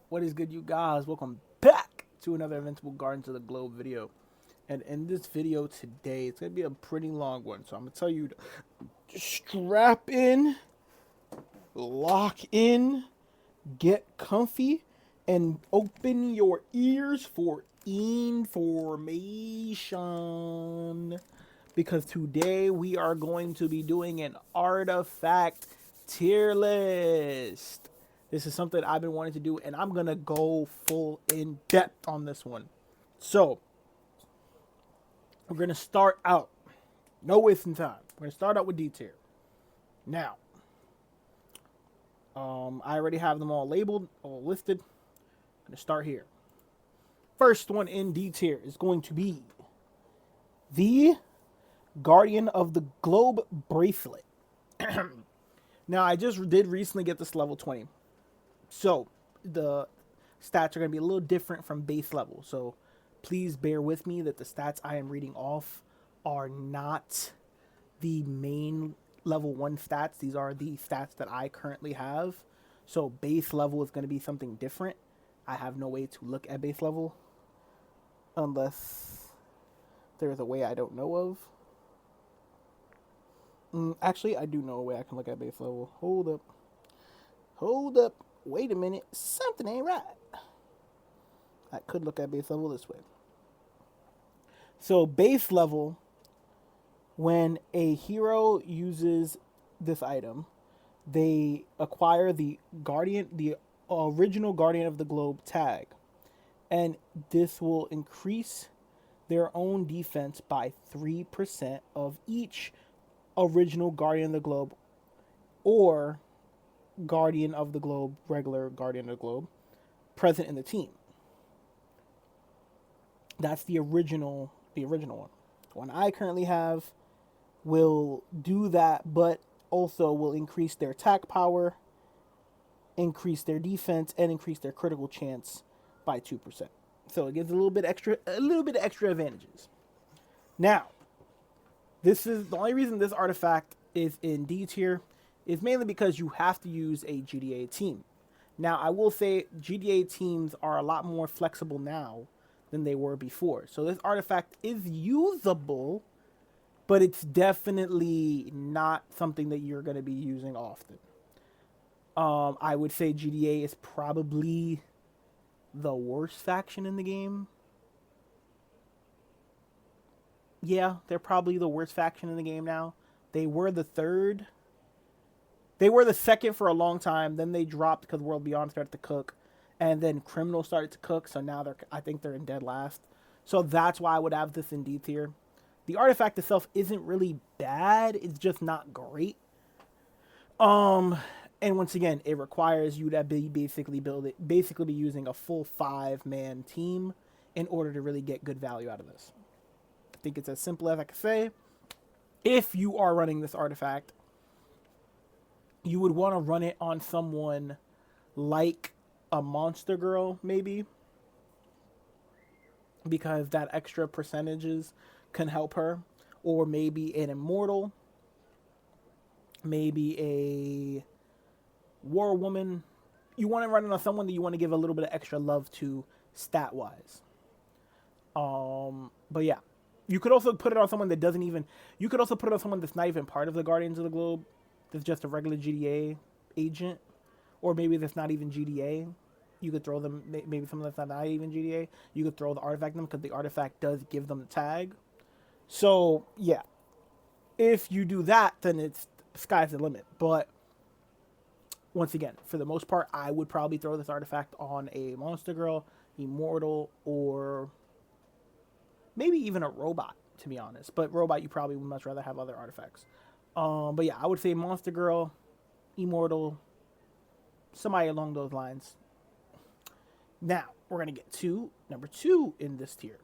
What is good, you guys? Welcome back to another Invincible Gardens of the Globe video. And in this video today, it's going to be a pretty long one. So I'm going to tell you to strap in, lock in, get comfy, and open your ears for information. Because today we are going to be doing an artifact tier list. This is something I've been wanting to do, and I'm going to go full in depth on this one. So, we're going to start out. No wasting time. We're going to start out with D tier. Now, I already have them all labeled, all listed. I'm going to start here. First one in D tier is going to be the Guardian of the Globe bracelet. Now, I just did recently get this level 20. So, the stats are going to be a little different from base level. So, please bear with me that the stats I am reading off are not the main level 1 stats. These are the stats that I currently have. So, base level is going to be something different. I have no way to look at base level unless there's a way I don't know of. Actually, I do know a way I can look at base level. Hold up. Wait a minute. Something ain't right. I could look at base level this way. So base level, when a hero uses this item, they acquire the original Guardian of the Globe tag. And this will increase their own defense by 3% of each original Guardian of the Globe or Guardian of the Globe, regular Guardian of the Globe, present in the team. That's the original one. The one I currently have will do that, but also will increase their attack power, increase their defense, and increase their critical chance by 2%. So it gives a little bit extra advantages. Now, this is the only reason this artifact is in D tier is mainly because you have to use a GDA team. Now, I will say GDA teams are a lot more flexible now than they were before. So this artifact is usable, but it's definitely not something that you're going to be using often. I would say GDA is probably the worst faction in the game. Yeah, they're probably the worst faction in the game now. They were the third. They were the second for a long time. Then they dropped because World Beyond started to cook. And then Criminal started to cook. So now I think they're in dead last. So that's why I would have this in D tier. The artifact itself isn't really bad. It's just not great. And once again, it requires you to basically be using a full 5-man team in order to really get good value out of this. I think it's as simple as I can say. If you are running this artifact, you would want to run it on someone like a Monster Girl, maybe, because that extra percentages can help her, or maybe an Immortal, maybe a War Woman. You want to run it on someone that you want to give a little bit of extra love to stat wise. But yeah, you could also put it on someone that doesn't even. You could also put it on someone that's not even part of the Guardians of the Globe. That's just a regular GDA agent, or maybe that's not even GDA. You could throw them, maybe someone that's not even GDA. You could throw the artifact in them because the artifact does give them the tag. So yeah, if you do that, then it's sky's the limit. But once again, for the most part, I would probably throw this artifact on a Monster Girl, Immortal, or maybe even a Robot, to be honest. But Robot, you probably would much rather have other artifacts. But yeah, I would say Monster Girl, Immortal, somebody along those lines. Now, we're going to get to number 2 in this tier.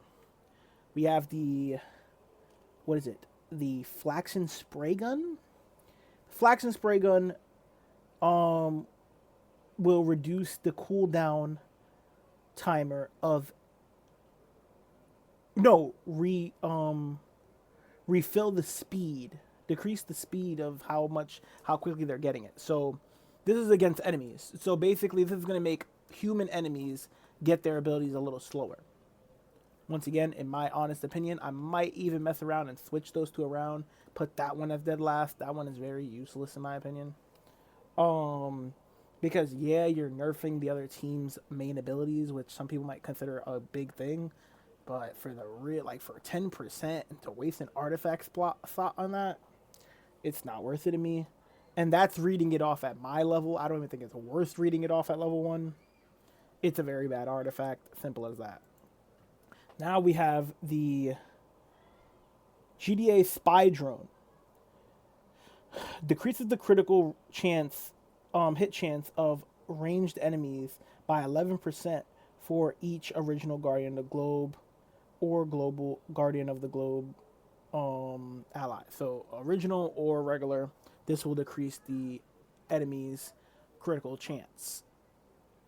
We have the, what is it? The Flaxen Spray Gun. Flaxen Spray Gun will reduce the cooldown timer of, refill the speed. Decrease the speed of how quickly they're getting it. So this is against enemies. So basically this is going to make human enemies get their abilities a little slower. Once again, in my honest opinion, I might even mess around and switch those two around. Put that one as dead last. That one is very useless in my opinion. Because yeah, you're nerfing the other team's main abilities, which some people might consider a big thing. But for the real, like for 10% and to waste an artifact slot on that, it's not worth it to me. And that's reading it off at my level. I don't even think it's worth reading it off at level 1. It's a very bad artifact. Simple as that. Now we have the GDA Spy Drone. Decreases the critical chance, hit chance of ranged enemies by 11% for each original Guardian of the Globe or global Guardian of the Globe ally. So original or regular, this will decrease the enemy's critical chance.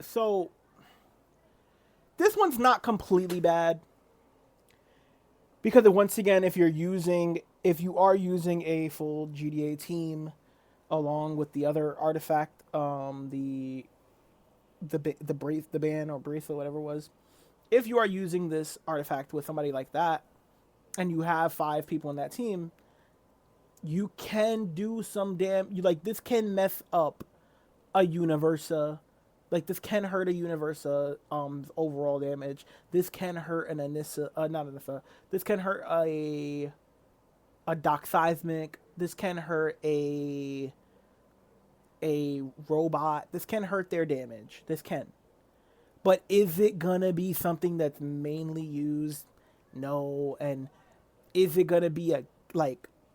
So this one's not completely bad. Because once again, if you are using a full GDA team along with the other artifact, the band or bracelet, whatever it was, if you are using this artifact with somebody like that, and you have 5 people in that team, you can do some this can mess up a Universa. Like, this can hurt a Universa overall damage. This can hurt an Anissa, not Anissa. This can hurt a Doc Seismic. This can hurt a robot. This can hurt their damage. This can. But is it gonna be something that's mainly used? No. And is it gonna be a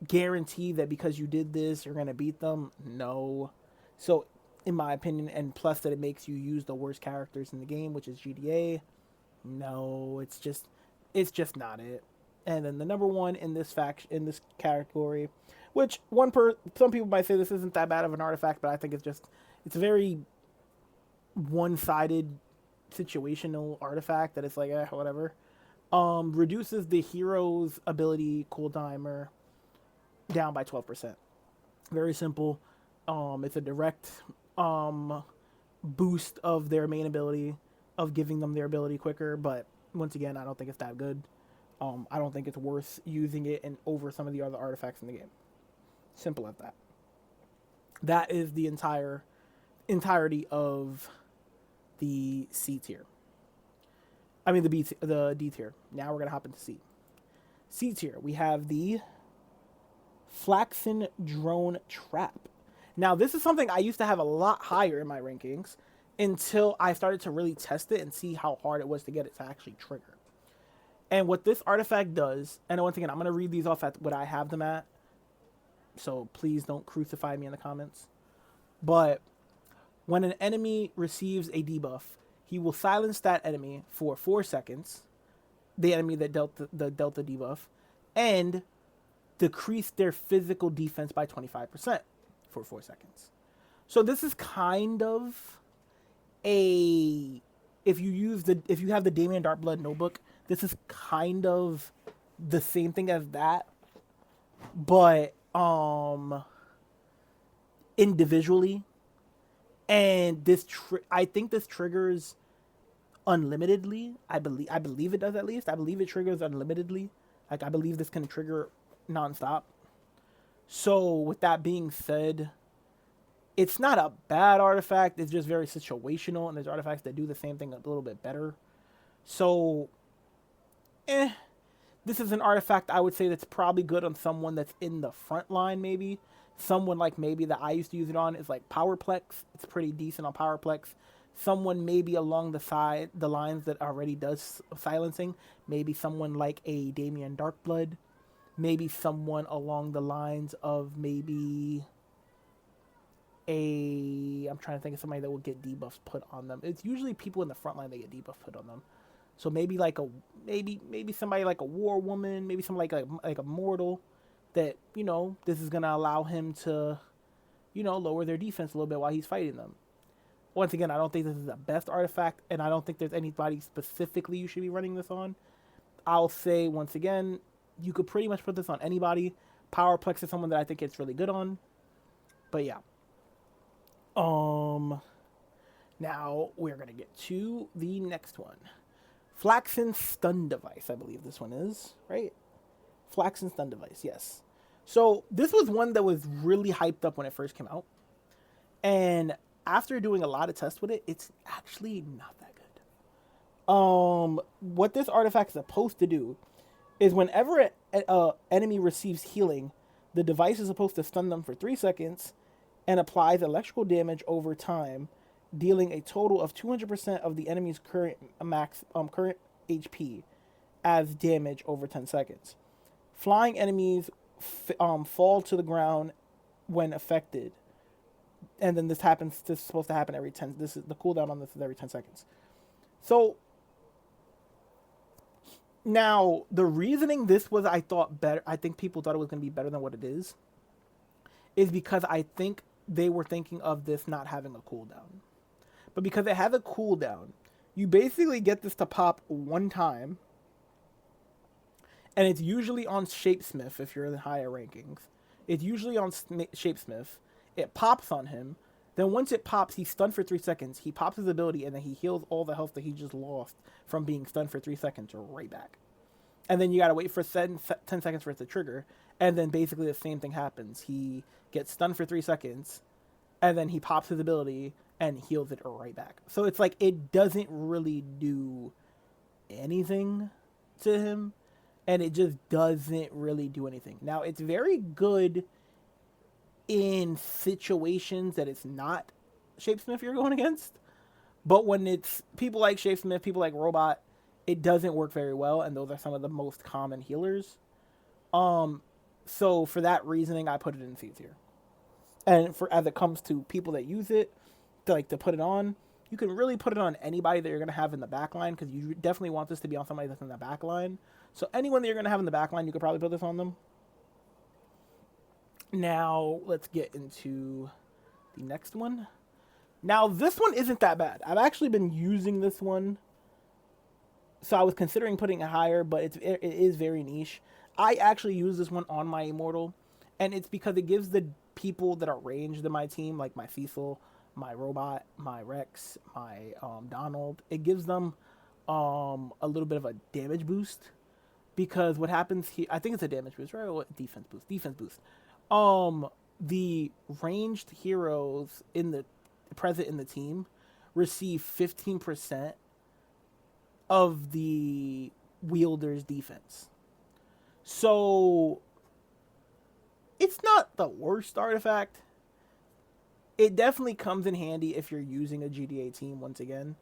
guarantee that because you did this you're gonna beat them? No. So in my opinion, and plus that it makes you use the worst characters in the game, which is GDA. No, it's just not it. And then the number one in this category, which some people might say this isn't that bad of an artifact, but I think it's a very one-sided situational artifact that it's like, whatever. Reduces the hero's ability cooltimer down by 12%. Very simple. It's a direct boost of their main ability, of giving them their ability quicker, but once again, I don't think it's that good. I don't think it's worth using it over some of the other artifacts in the game. Simple as that. That is the entirety of the C tier. I mean the D tier. Now we're gonna hop into C. C tier, we have the Flaxen Drone Trap. Now, this is something I used to have a lot higher in my rankings until I started to really test it and see how hard it was to get it to actually trigger. And what this artifact does, and once again, I'm going to read these off at what I have them at, so please don't crucify me in the comments. But when an enemy receives a debuff, he will silence that enemy for 4 seconds, the enemy that dealt the debuff, and decrease their physical defense by 25%. For 4 seconds. So this is kind of if you have the Damien Darkblood notebook, this is kind of the same thing as that, but individually. And this I think this triggers unlimitedly. I believe it does, at least. I believe it triggers unlimitedly. Like, I believe this can trigger nonstop. So, with that being said, it's not a bad artifact. It's just very situational, and there's artifacts that do the same thing a little bit better. So, this is an artifact I would say that's probably good on someone that's in the front line, maybe. Someone like maybe that I used to use it on is like Powerplex. It's pretty decent on Powerplex. Someone maybe along the lines that already does silencing. Maybe someone like a Damien Darkblood. Maybe someone along the lines of maybe I'm trying to think of somebody that will get debuffs put on them. It's usually people in the front line that get debuffs put on them. So maybe maybe somebody like a War Woman, maybe somebody like a Mortal that, this is going to allow him to, lower their defense a little bit while he's fighting them. Once again, I don't think this is the best artifact, and I don't think there's anybody specifically you should be running this on. I'll say, once again, you could pretty much put this on anybody. Powerplex is someone that I think it's really good on. But yeah. Now we're gonna get to the next one. Flaxen Stun Device, I believe this one is, right? Flaxen Stun Device, yes. So this was one that was really hyped up when it first came out. And after doing a lot of tests with it, it's actually not that good. What this artifact is supposed to do is whenever an enemy receives healing, the device is supposed to stun them for 3 seconds and applies electrical damage over time, dealing a total of 200% of the enemy's current HP as damage over 10 seconds. Flying enemies fall to the ground when affected, and then this is supposed to happen every 10. This is the cooldown on this is every 10 seconds. So now the reasoning this was, I think people thought it was going to be better than what it is because I think they were thinking of this not having a cooldown. But because it has a cooldown, you basically get this to pop one time, and it's usually on Shapesmith if you're in the higher rankings. It's usually on Shapesmith. It pops on him. Then once it pops, he's stunned for 3 seconds. He pops his ability, and then he heals all the health that he just lost from being stunned for 3 seconds right back. And then you gotta wait for 10 seconds for it to trigger, and then basically the same thing happens. He gets stunned for 3 seconds, and then he pops his ability and heals it right back. So it's like it doesn't really do anything to him, and it just doesn't really do anything. Now, it's very good in situations that it's not Shapesmith you're going against, but when it's people like Shapesmith, people like Robot, it doesn't work very well, and those are some of the most common healers. So for that reasoning, I put it in C tier. And as it comes to people that use it, to put it on, you can really put it on anybody that you're going to have in the backline, because you definitely want this to be on somebody that's in the backline. So anyone that you're going to have in the backline, you could probably put this on them. Now, let's get into the next one. Now, this one isn't that bad. I've actually been using this one, so I was considering putting it higher, but it is very niche. I actually use this one on my Immortal, and it's because it gives the people that are ranged in my team, like my Cecil, my Robot, my Rex, my Donald, it gives them a little bit of a damage boost. Because what happens here, I think it's a damage boost, right? Or defense boost. The ranged heroes present in the team receive 15% of the wielder's defense. So it's not the worst artifact. It definitely comes in handy if you're using a GDA team, once again,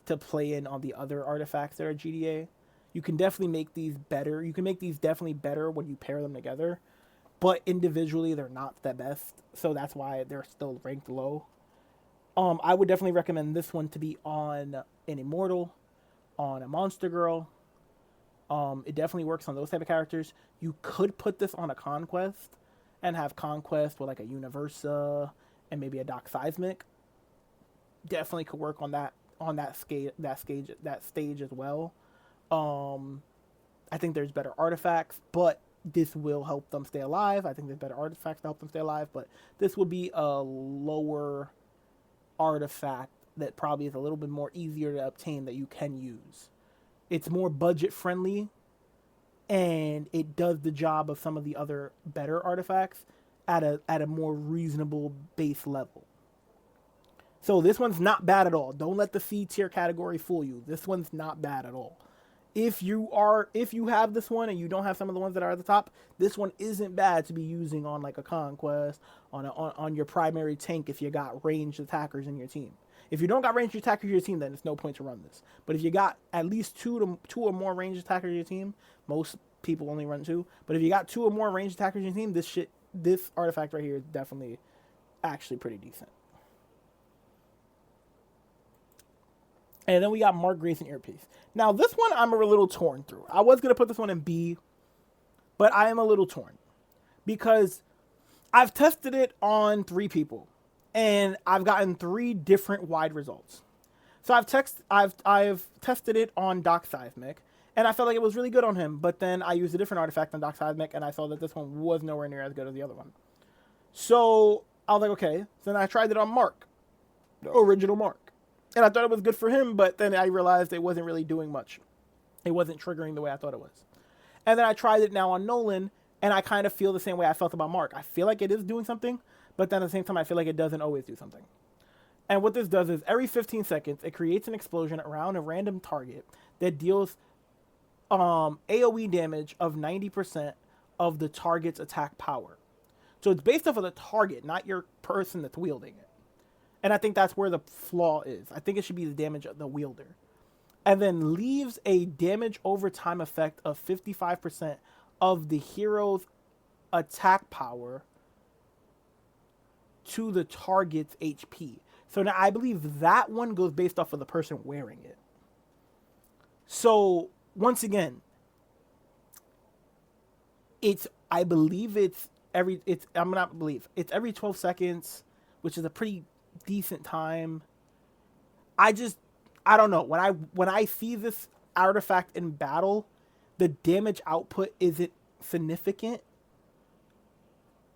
to play in on the other artifacts that are GDA. You can definitely make these better. You can make these definitely better when you pair them together. But individually, they're not the best. So that's why they're still ranked low. I would definitely recommend this one to be on an Immortal, on a Monster Girl. It definitely works on those type of characters. You could put this on a Conquest and have Conquest with like a Universa and maybe a Doc Seismic. Definitely could work on that stage as well. I think there's better artifacts, but this will help them stay alive. I think there's better artifacts to help them stay alive, but this would be a lower artifact that probably is a little bit more easier to obtain that you can use. It's more budget friendly, and it does the job of some of the other better artifacts at a more reasonable base level. So this one's not bad at all. Don't let the C tier category fool you. This one's not bad at all. If you have this one and you don't have some of the ones that are at the top, this one isn't bad to be using on like a Conquest, on your primary tank if you got ranged attackers in your team. If you don't got ranged attackers in your team, then it's no point to run this. But if you got at least two or more ranged attackers in your team, most people only run 2. But if you got 2 or more ranged attackers in your team, this artifact right here is definitely actually pretty decent. And then we got Mark Grayson Earpiece. Now, this one I'm a little torn through. I was going to put this one in B, but I am a little torn. Because I've tested it on 3 people, and I've gotten 3 different wide results. So I've tested it on Doc Seismic, and I felt like it was really good on him, but then I used a different artifact on Doc Seismic, and I saw that this one was nowhere near as good as the other one. So I was like, okay. So then I tried it on Mark, the original Mark. And I thought it was good for him, but then I realized it wasn't really doing much. It wasn't triggering the way I thought it was. And then I tried it now on Nolan, and I kind of feel the same way I felt about Mark. I feel like it is doing something, but then at the same time, I feel like it doesn't always do something. And what this does is every 15 seconds, it creates an explosion around a random target that deals AoE damage of 90% of the target's attack power. So it's based off of the target, not your person that's wielding it. And I think that's where the flaw is. I think it should be the damage of the wielder. And then leaves a damage over time effect of 55% of the hero's attack power to the target's HP. So now I believe that one goes based off of the person wearing it. So once again, it's every 12 seconds, which is a pretty decent time. I don't know. When I see this artifact in battle, the damage output isn't significant,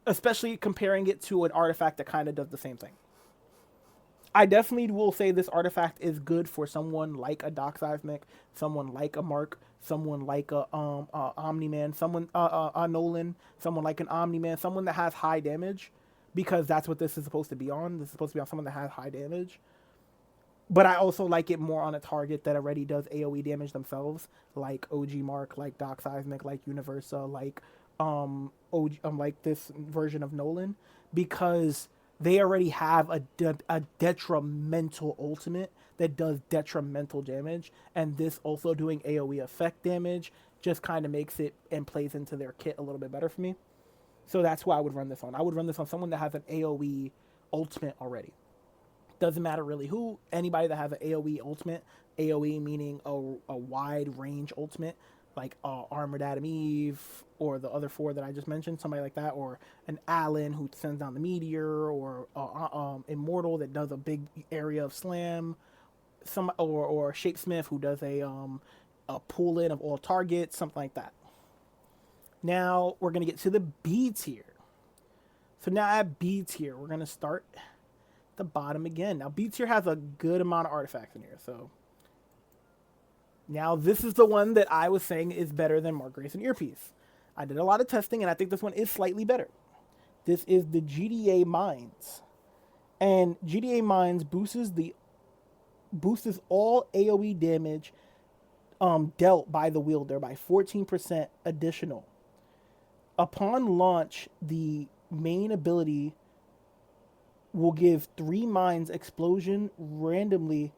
especially comparing it to an artifact that kind of does the same thing. I definitely will say this artifact is good for someone like a Doc Seismic, someone like a Mark, someone like a Omni-Man, someone a Nolan, someone like an Omni-Man, someone that has high damage, because that's what this is supposed to be on. This is supposed to be on someone that has high damage. But I also like it more on a target that already does AoE damage themselves, like OG Mark, like Doc Seismic, like Universa, like like this version of Nolan, because they already have a detrimental ultimate that does detrimental damage, and this also doing AoE effect damage just kind of makes it and plays into their kit a little bit better for me. So that's who I would run this on. I would run this on someone that has an AoE ultimate already. Doesn't matter really who. Anybody that has an AoE ultimate. AoE meaning a wide range ultimate, like Armored Adam Eve, or the other four that I just mentioned, somebody like that, or an Allen who sends down the meteor, or Immortal that does a big area of slam, or Shapesmith who does a pull in of all targets, something like that. Now we're gonna get to the B tier. So now at B tier, we're gonna start at the bottom again. Now B tier has a good amount of artifacts in here, so now this is the one that I was saying is better than Mark Grayson Earpiece. I did a lot of testing, and I think this one is slightly better. This is the GDA Mines. And GDA Mines boosts all AoE damage dealt by the wielder by 14% additional. Upon launch, the main ability will give 3 mines explosion randomly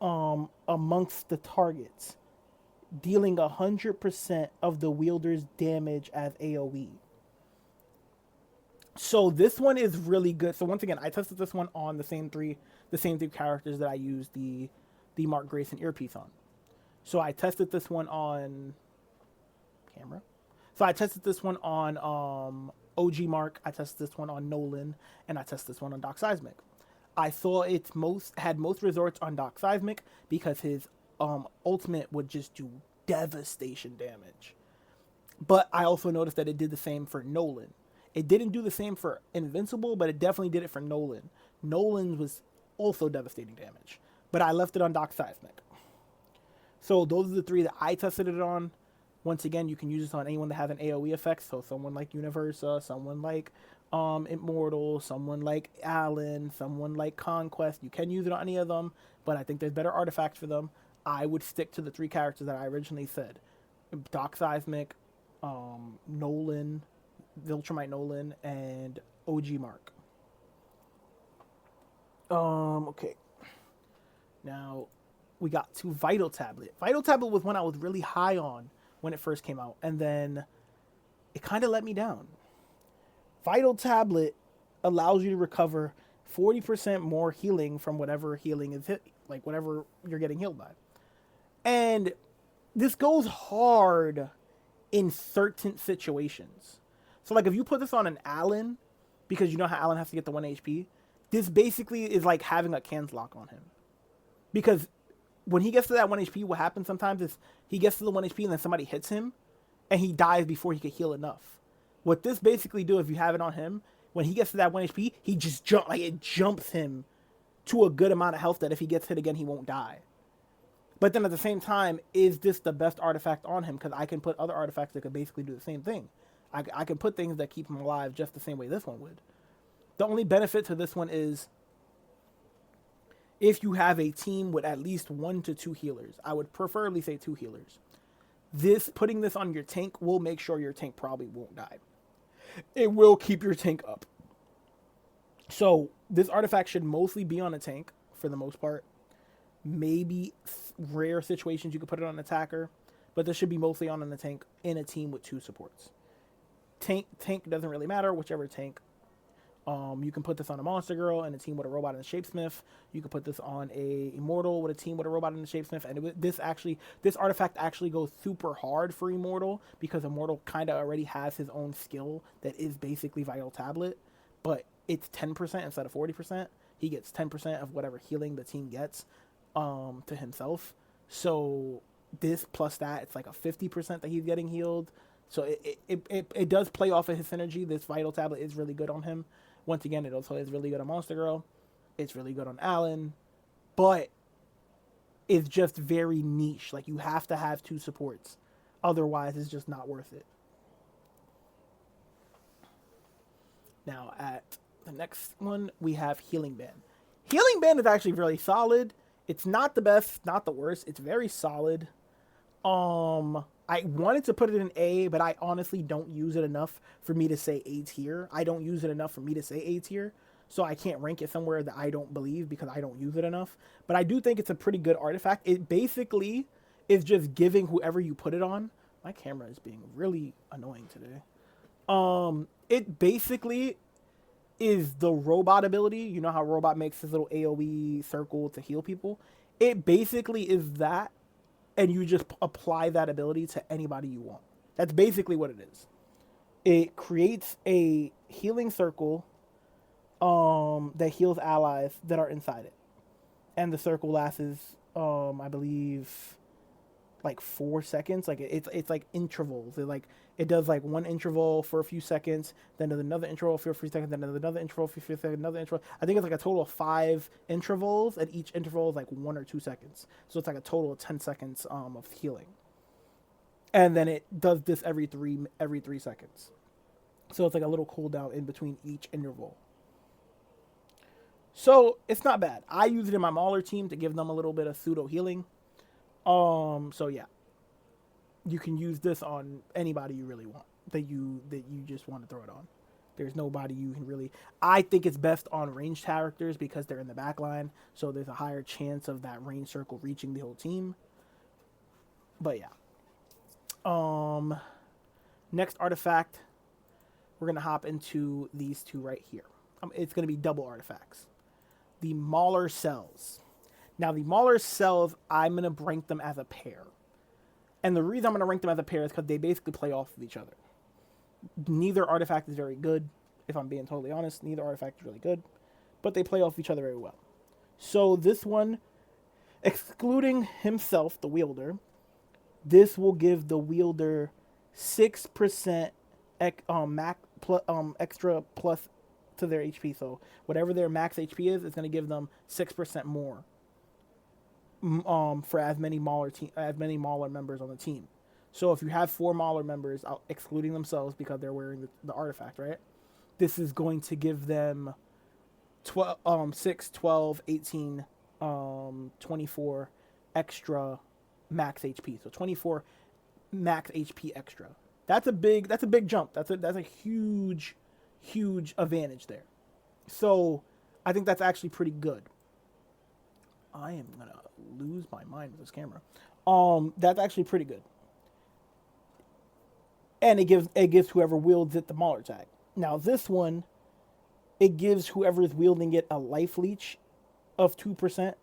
amongst the targets, dealing 100% of the wielder's damage as AoE. So this one is really good. So once again, I tested this one on the same three characters that I used the Mark Grayson Earpiece on. So I tested this one on camera. So I tested this one on OG Mark, I tested this one on Nolan, and I tested this one on Doc Seismic. I saw it had most resorts on Doc Seismic because his ultimate would just do devastation damage. But I also noticed that it did the same for Nolan. It didn't do the same for Invincible, but it definitely did it for Nolan. Nolan was also devastating damage, but I left it on Doc Seismic. So those are the 3 that I tested it on. Once again, you can use this on anyone that has an AoE effect. So someone like Universa, someone like Immortal, someone like Allen, someone like Conquest. You can use it on any of them, but I think there's better artifacts for them. I would stick to the 3 characters that I originally said. Doc Seismic, Nolan, Viltrumite Nolan, and OG Mark. Okay. Now, we got to Vital Tablet. Vital Tablet was one I was really high on when it first came out, and then it kind of let me down. Vital Tablet allows you to recover 40% more healing from whatever healing is hit, like whatever you're getting healed by. And this goes hard in certain situations. So like if you put this on an Allen, because you know how Allen has to get the 1 HP, this basically is like having a cans lock on him. Because when he gets to that 1 HP, what happens sometimes is he gets to the 1 HP and then somebody hits him and he dies before he could heal enough. What this basically do, if you have it on him, When he gets to that 1 HP, he just it jumps him to a good amount of health that if he gets hit again, he won't die. But then at the same time, is this the best artifact on him? Because I can put other artifacts that could basically do the same thing. I can put things that keep him alive just the same way this one would. The only benefit to this one is if you have a team with at least 1 to 2 healers. I would preferably say 2 healers. Putting this on your tank will make sure your tank probably won't die. It will keep your tank up. So this artifact should mostly be on a tank for the most part. Maybe rare situations you could put it on an attacker, but this should be mostly on a tank in a team with 2 supports. Tank doesn't really matter, whichever tank. You can put this on a Monster Girl and a team with a robot and a Shapesmith. You can put this on a Immortal with a team with a robot and a Shapesmith. And this artifact actually goes super hard for Immortal because Immortal kind of already has his own skill that is basically Vital Tablet, but it's 10% instead of 40%. He gets 10% of whatever healing the team gets to himself. So this plus that, it's like a 50% that he's getting healed. So it does play off of his synergy. This Vital Tablet is really good on him. Once again, it also is really good on Monster Girl. It's really good on Alan. But it's just very niche. Like, you have to have 2 supports. Otherwise, it's just not worth it. Now, at the next one, we have Healing Band. Healing Band is actually really solid. It's not the best, not the worst. It's very solid. I wanted to put it in A, but I honestly don't use it enough for me to say A tier. I don't use it enough for me to say A tier, so I can't rank it somewhere that I don't believe because I don't use it enough. But I do think it's a pretty good artifact. It basically is just giving whoever you put it on. My camera is being really annoying today. It basically is the robot ability. You know how robot makes his little AoE circle to heal people? It basically is that, and you just apply that ability to anybody you want. That's basically what it is. It creates a healing circle that heals allies that are inside it. And the circle lasts, I believe, like 4 seconds. Like it's like intervals. It does like one interval for a few seconds, then does another interval for a few seconds, then does another interval for a few seconds, another interval. I think it's like a total of 5 intervals, and each interval is like 1 or 2 seconds. So it's like a total of 10 seconds of healing. And then it does this every 3 seconds. So it's like a little cooldown in between each interval. So it's not bad. I use it in my Mauler team to give them a little bit of pseudo healing. So yeah. You can use this on anybody you really want, that you just want to throw it on. There's nobody you can really... I think it's best on ranged characters because they're in the back line, so there's a higher chance of that range circle reaching the whole team. But yeah. Next artifact, we're going to hop into these 2 right here. It's going to be double artifacts. The Mauler Cells. Now, the Mauler Cells, I'm going to rank them as a pair. And the reason I'm going to rank them as a pair is because they basically play off of each other. Neither artifact is very good, if I'm being totally honest. Neither artifact is really good, but they play off each other very well. So this one, excluding himself, the wielder, this will give the wielder 6% extra plus to their HP. So whatever their max HP is, it's going to give them 6% more. For as many Mauler members on the team. So if you have 4 Mauler members, excluding themselves because they're wearing the artifact, right? This is going to give them 6, 12, 18, 24 extra max HP. So 24 max HP extra. That's a big jump. That's a huge advantage there. So I think that's actually pretty good. I am gonna lose my mind with this camera. That's actually pretty good. And it gives whoever wields it the Mauler tag. Now this one, it gives whoever is wielding it a life leech of 2%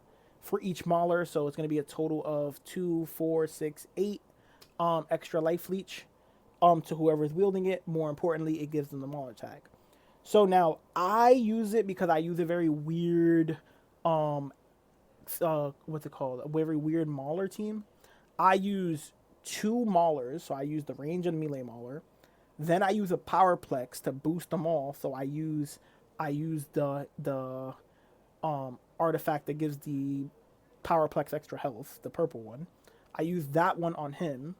for each Mauler. So it's gonna be a total of 2, 4, 6, 8 extra life leech to whoever is wielding it. More importantly, it gives them the Mauler tag. So now I use it because I use a very weird what's it called? A very weird Mauler team. I use 2 Maulers, so I use the range and melee Mauler. Then I use a Powerplex to boost them all. So I use the artifact that gives the Powerplex extra health, the purple one. I use that one on him.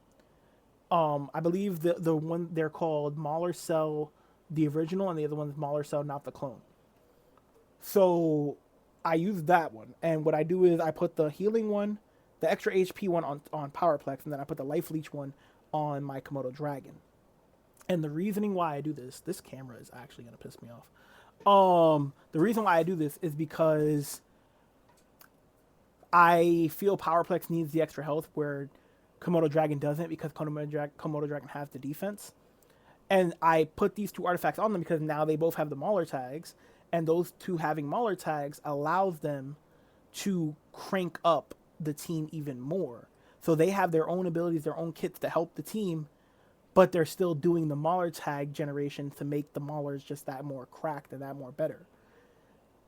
I believe the one they're called Mauler Cell, the original, and the other one's Mauler Cell, not the clone. So I use that one, and what I do is I put the healing one, the extra HP one on Powerplex, and then I put the Life Leech one on my Komodo Dragon. And the reasoning why I do this camera is actually gonna piss me off. The reason why I do this is because I feel Powerplex needs the extra health where Komodo Dragon doesn't, because Komodo Dragon has the defense. And I put these two artifacts on them because now they both have the Mauler tags, and those two having Mauler tags allows them to crank up the team even more. So they have their own abilities, their own kits to help the team, but they're still doing the Mauler tag generation to make the Maulers just that more cracked and that more better.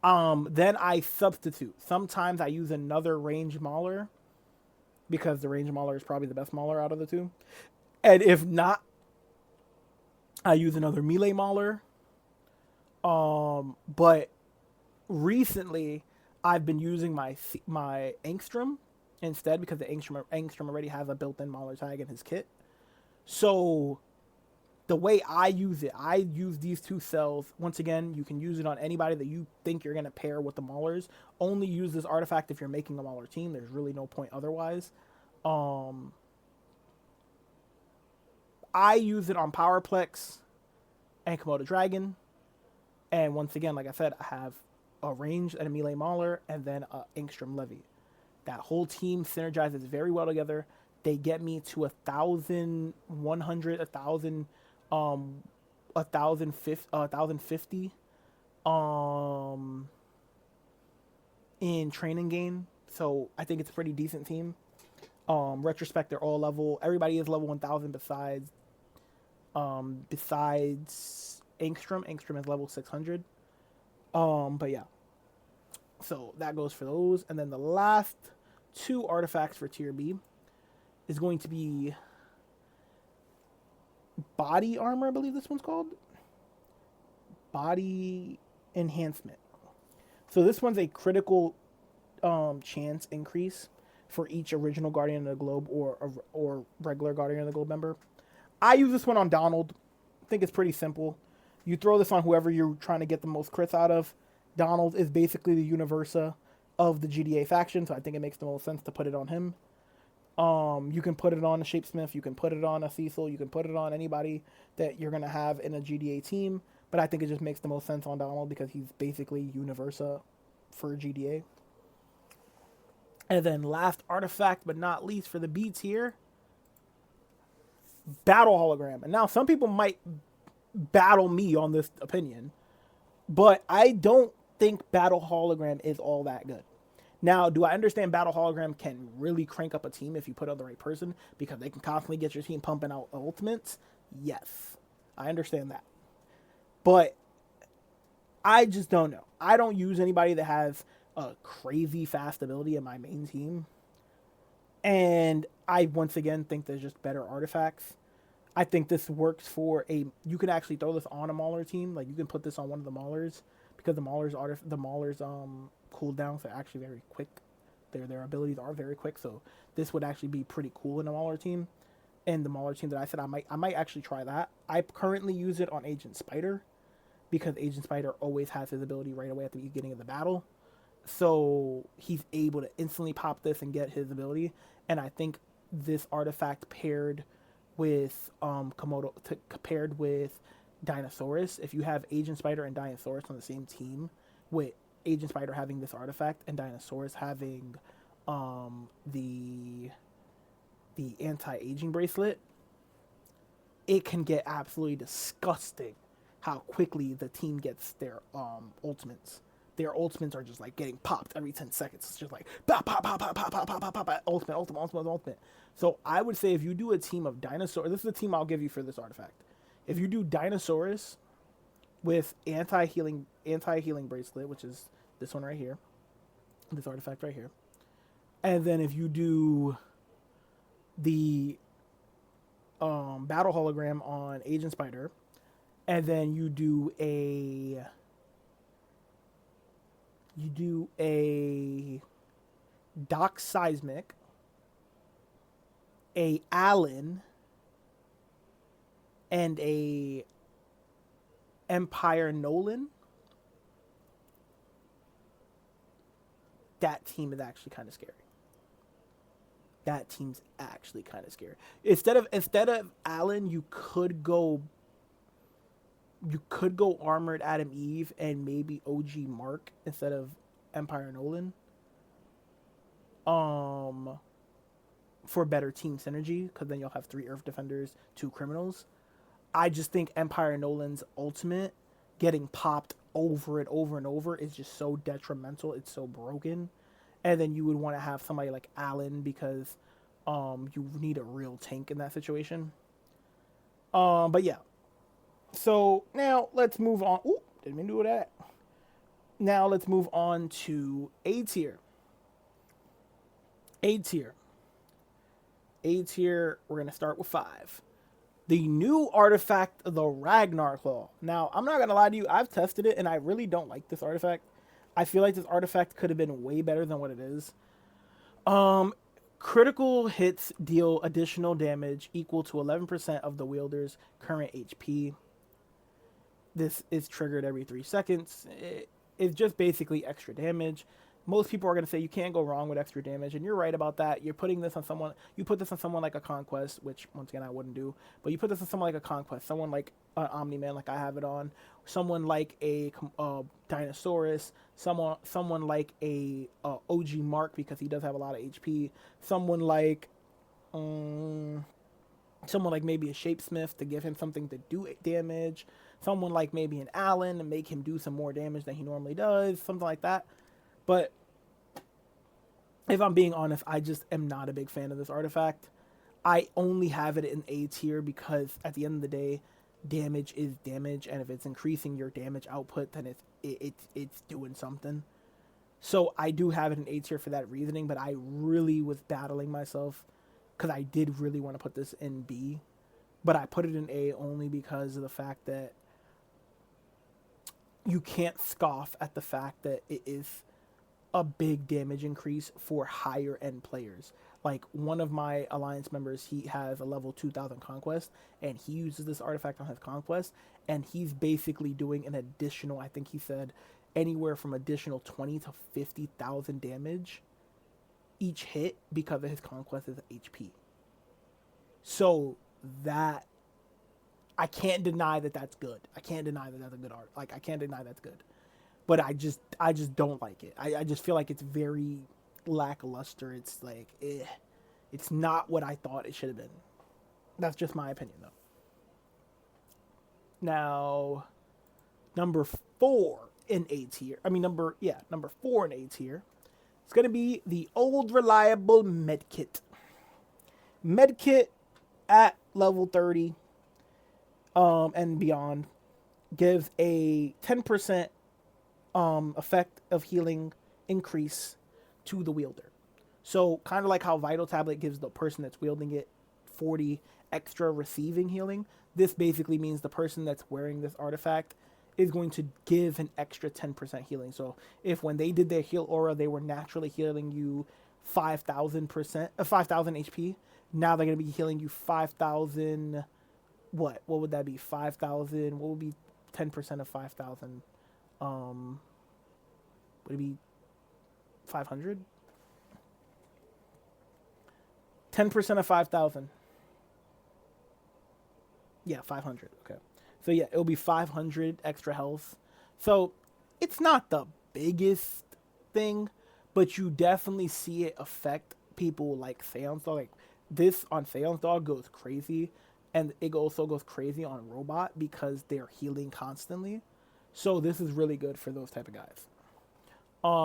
Then I substitute. Sometimes I use another range Mauler because the range Mauler is probably the best Mauler out of the two. And if not, I use another melee Mauler. But recently I've been using my Angstrom instead because the Angstrom already has a built-in Mauler tag in his kit. So the way I use it, I use these two cells. Once again, you can use it on anybody that you think you're going to pair with the Maulers. Only use this artifact if you're making a Mauler team. There's really no point otherwise. I use it on Powerplex and Komodo Dragon. And once again, like I said, I have a range and a melee Mauler and then a Angstrom Levy. That whole team synergizes very well together. They get me to 1,100, 1,050 in training game. So I think it's a pretty decent team. Retrospect, they're all level. Everybody is level 1,000 besides Angstrom. Angstrom is level 600. But yeah. So that goes for those. And then the last two artifacts for tier B is going to be body armor, I believe this one's called. Body enhancement. So this one's a critical chance increase for each original Guardian of the Globe or regular Guardian of the Globe member. I use this one on Donald. I think it's pretty simple. You throw this on whoever you're trying to get the most crits out of. Donald is basically the Universa of the GDA faction, so I think it makes the most sense to put it on him. You can put it on a Shapesmith, you can put it on a Cecil, you can put it on anybody that you're going to have in a GDA team, but I think it just makes the most sense on Donald because he's basically Universa for GDA. And then last artifact, but not least for the B tier, Battle Hologram. And now some people might battle me on this opinion, but I don't think Battle Hologram is all that good. Now, do I understand Battle Hologram can really crank up a team if you put on the right person because they can constantly get your team pumping out ultimates? Yes, I understand that. But I just don't know. I don't use anybody that has a crazy fast ability in my main team. And I, once again, think there's just better artifacts. I think this works for you can actually throw this on a Mauler team. Like, you can put this on one of the Maulers because the Maulers cooldowns are actually very quick. Their abilities are very quick, so this would actually be pretty cool in a Mauler team. And the Mauler team that I said I might actually try that. I currently use it on Agent Spider because Agent Spider always has his ability right away at the beginning of the battle. So he's able to instantly pop this and get his ability. And I think this artifact paired with paired with Dinosaurus, if you have Agent Spider and Dinosaurus on the same team, with Agent Spider having this artifact and Dinosaurus having the anti-aging bracelet, it can get absolutely disgusting how quickly the team gets their ultimates. Their ultimates are just like getting popped every 10 seconds. It's just like pop, pop, pop, pop, pop, pop, pop, pop, pop, ultimate. So I would say if you do a team of Dinosaur, this is the team I'll give you for this artifact. If you do Dinosaurus with anti-healing bracelet, which is this one right here, this artifact right here, and then if you do the battle hologram on Agent Spider, and then you do a Doc Seismic, a Allen, and a Empire Nolan. That team is actually kind of scary. That team's actually kind of scary. Instead of Allen, you could go Armored Adam Eve and maybe OG Mark instead of Empire Nolan. For better team synergy, because then you'll have 3 Earth Defenders, 2 Criminals. I just think Empire Nolan's ultimate getting popped over and over and over is just so detrimental. It's so broken. And then you would want to have somebody like Allen because you need a real tank in that situation. But yeah. So now let's move on. Ooh, didn't mean to do that. Now let's move on to A tier. A tier. A tier, we're going to start with 5. The new artifact, the Ragnar Claw. Now, I'm not going to lie to you. I've tested it, and I really don't like this artifact. I feel like this artifact could have been way better than what it is. Critical hits deal additional damage equal to 11% of the wielder's current HP. This is triggered every 3 seconds. It's just basically extra damage. Most people are going to say you can't go wrong with extra damage, and you're right about that. You put this on someone like a Conquest, which once again I wouldn't do, but you put this on someone like a Conquest, someone like an Omni-Man like I have it on, someone like a Dinosaurus, someone like a OG Mark because he does have a lot of HP, someone like maybe a Shapesmith to give him something to do damage, someone like maybe an Allen to make him do some more damage than he normally does, something like that. But if I'm being honest, I just am not a big fan of this artifact. I only have it in A tier because at the end of the day, damage is damage, and if it's increasing your damage output, then it's doing something. So I do have it in A tier for that reasoning, but I really was battling myself because I did really want to put this in B, but I put it in A only because of the fact that you can't scoff at the fact that it is a big damage increase for higher end players. Like one of my alliance members, he has a level 2000 conquest and he uses this artifact on his conquest, and he's basically doing an additional, I think he said anywhere from additional 20 to 50,000 damage each hit because of his conquest is HP. So that I can't deny that that's good. I can't deny that that's a good art. Like I can't deny that's good. But I just don't like it. I just feel like it's very lackluster. It's like, it's not what I thought it should have been. That's just my opinion, though. Now, number 4 in A tier. Number 4 in A tier. It's gonna be the old reliable Medkit. Medkit at level 30, and beyond, gives a 10% effect of healing increase to the wielder. So kind of like how Vital Tablet gives the person that's wielding it 40 extra receiving healing, this basically means the person that's wearing this artifact is going to give an extra 10% healing. So if when they did their heal aura, they were naturally healing you 5,000 HP, now they're going to be healing you 5,000. What would that be? 5,000. What would be 10% of 5,000? Would it be 500? 10% of 5,000. Yeah, 500. Okay. So yeah, it'll be 500 extra health. So it's not the biggest thing, but you definitely see it affect people like Seance Dog. Like this on Seance Dog goes crazy, and it also goes crazy on Robot because they're healing constantly. So this is really good for those type of guys.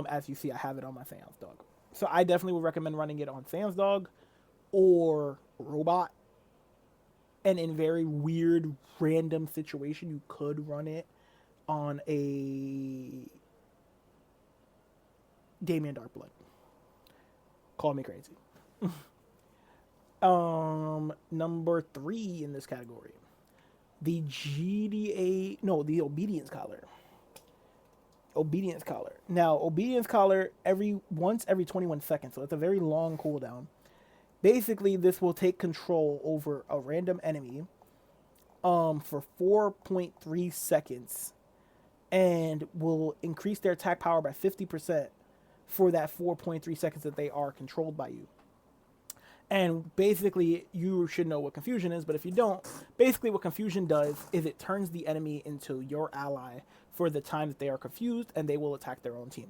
As you see, I have it on my Seance Dog. So I definitely would recommend running it on Seance Dog or Robot. And in very weird, random situation, you could run it on a Damien Darkblood. Call me crazy. Number 3 in this category, the GDA, no, the obedience collar. Obedience collar. Now, obedience collar every 21 seconds, so it's a very long cooldown. Basically, this will take control over a random enemy for 4.3 seconds and will increase their attack power by 50% for that 4.3 seconds that they are controlled by you. And basically, you should know what confusion is, but if you don't, basically what confusion does is it turns the enemy into your ally for the time that they are confused, and they will attack their own team.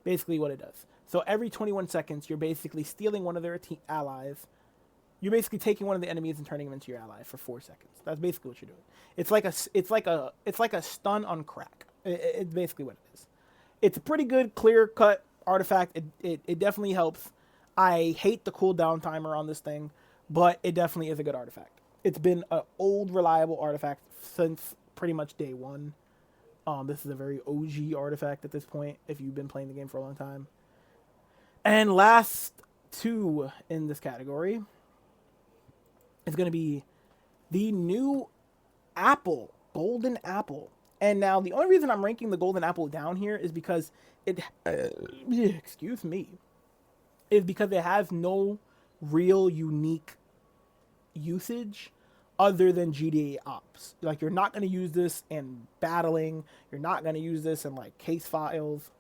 Basically what it does. So every 21 seconds, you're basically stealing one of their allies. You're basically taking one of the enemies and turning them into your ally for 4 seconds. That's basically what you're doing. It's like a stun on crack. It's basically what it is. It's a pretty good, clear-cut artifact. It definitely helps. I hate the cooldown timer on this thing, but it definitely is a good artifact. It's been an old, reliable artifact since pretty much day one. This is a very OG artifact at this point, if you've been playing the game for a long time. And last 2 in this category is going to be the new apple, golden apple. And now the only reason I'm ranking the golden apple down here is because excuse me, is because it has no real unique usage other than GDA ops. Like, you're not going to use this in battling. You're not going to use this in, like, case files.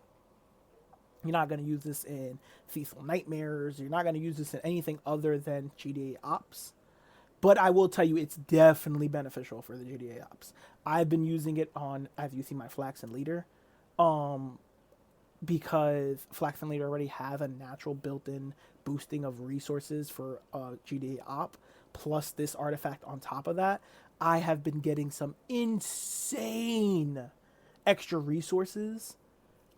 You're not going to use this in Cecil Nightmares. You're not going to use this in anything other than GDA ops. But I will tell you, it's definitely beneficial for the GDA ops. I've been using it on, as you see, my Flaxen Leader. Because Flaxen Leader already has a natural built-in boosting of resources for GDA op, plus this artifact on top of that. I have been getting some insane extra resources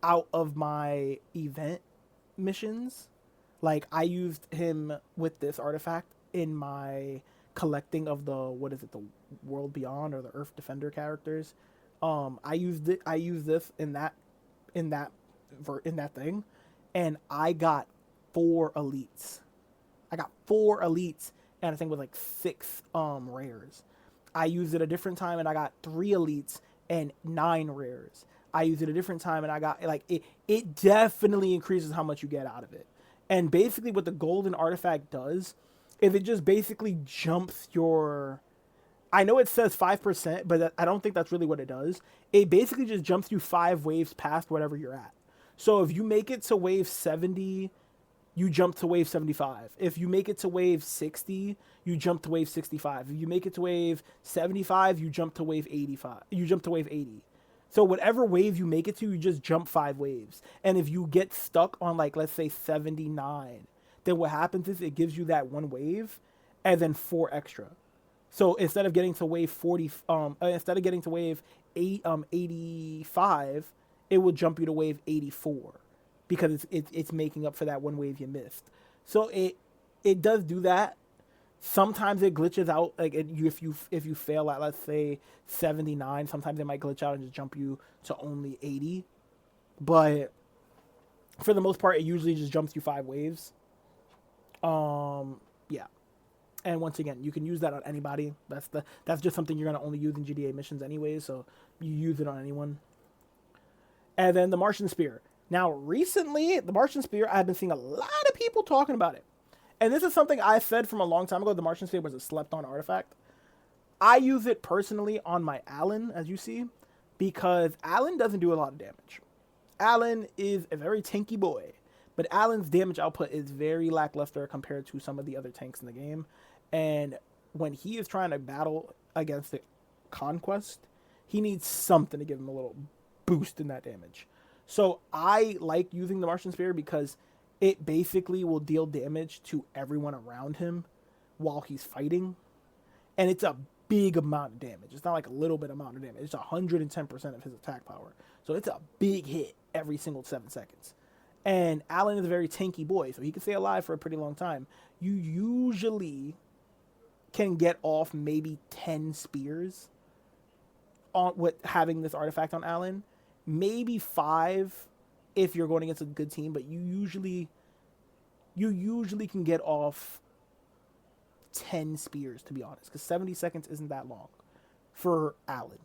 out of my event missions. Like, I used him with this artifact in my collecting of the, what is it, the World Beyond or the Earth Defender characters. I used this in that thing, and I got 4 elites. And I think with like 6 rares. I used it a different time and I got 3 elites and 9 rares. I used it a different time and I got, like, it definitely increases how much you get out of it. And basically what the golden artifact does is it just basically jumps your, I know it says 5%, but I don't think that's really what it does. It basically just jumps you 5 waves past whatever you're at. So if you make it to wave 70, you jump to wave 75. If you make it to wave 60, you jump to wave 65. If you make it to wave 75, you jump to wave 85. You jump to wave 80. So whatever wave you make it to, you just jump 5 waves. And if you get stuck on, like, let's say 79, then what happens is it gives you that 1 wave and then 4 extra. So instead of getting to wave 40, instead of getting to wave 85, it will jump you to wave 84 because it's making up for that 1 wave you missed. So it does do that. Sometimes it glitches out, like if you fail at, let's say, 79, sometimes it might glitch out and just jump you to only 80. But for the most part, it usually just jumps you 5 waves. Yeah. And once again, you can use that on anybody. That's just something you're gonna only use in GDA missions anyway, so you use it on anyone. And then the Martian Spear. Now, recently, the Martian Spear, I've been seeing a lot of people talking about it. And this is something I said from a long time ago. The Martian Spear was a slept-on artifact. I use it personally on my Alan, as you see, because Alan doesn't do a lot of damage. Alan is a very tanky boy, but Alan's damage output is very lackluster compared to some of the other tanks in the game. And when he is trying to battle against the Conquest, he needs something to give him a little boost in that damage. So I like using the Martian Spear because it basically will deal damage to everyone around him while he's fighting. And it's a big amount of damage. It's not like a little bit amount of damage. It's 110% of his attack power. So it's a big hit every single 7 seconds. And Alan is a very tanky boy, so he can stay alive for a pretty long time. You usually can get off maybe 10 spears on with having this artifact on Alan. Maybe 5 if you're going against a good team, but you usually can get off 10 spears, to be honest, because 70 seconds isn't that long for Allen.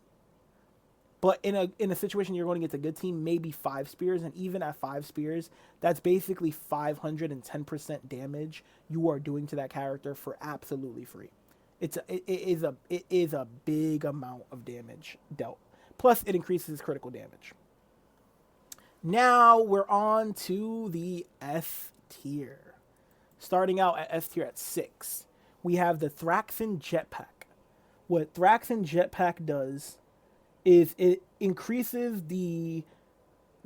But in a situation you're going against a good team, maybe 5 spears, and even at 5 spears, that's basically 510% damage you are doing to that character for absolutely free. It is a big amount of damage dealt. Plus, it increases critical damage. Now we're on to the S tier. Starting out at S tier at 6, we have the Thraxan Jetpack. What Thraxan Jetpack does is it increases the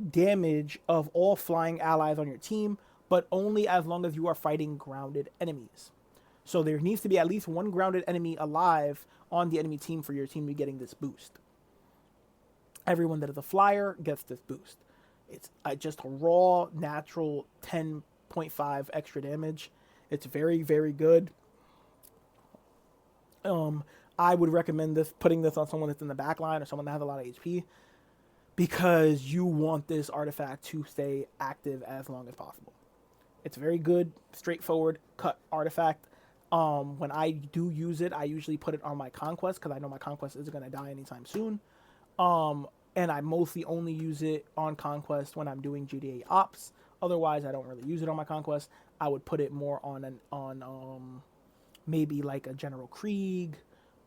damage of all flying allies on your team, but only as long as you are fighting grounded enemies. So there needs to be at least one grounded enemy alive on the enemy team for your team to be getting this boost. Everyone that is a flyer gets this boost. It's just a raw, natural 10.5 extra damage. It's very, very good. I would recommend putting this on someone that's in the back line or someone that has a lot of HP, because you want this artifact to stay active as long as possible. It's very good, straightforward cut artifact. When I do use it, I usually put it on my conquest because I know my conquest isn't going to die anytime soon. And I mostly only use it on conquest when I'm doing GDA ops. Otherwise, I don't really use it on my conquest. I would put it more on maybe like a General Krieg,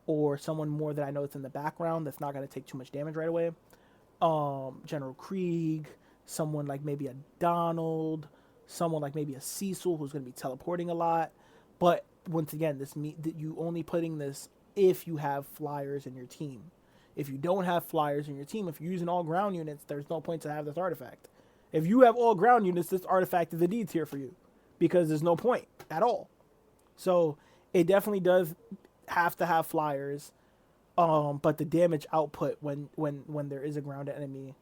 or someone more that I know that's in the background that's not going to take too much damage right away. General Krieg, someone like maybe a Donald, someone like maybe a Cecil who's going to be teleporting a lot. But once again, that you only putting this if you have flyers in your team. If you don't have flyers in your team, if you're using all ground units, there's no point to have this artifact. If you have all ground units, this artifact is a D tier for you, because there's no point at all. So it definitely does have to have flyers, but the damage output when there is a grounded enemy,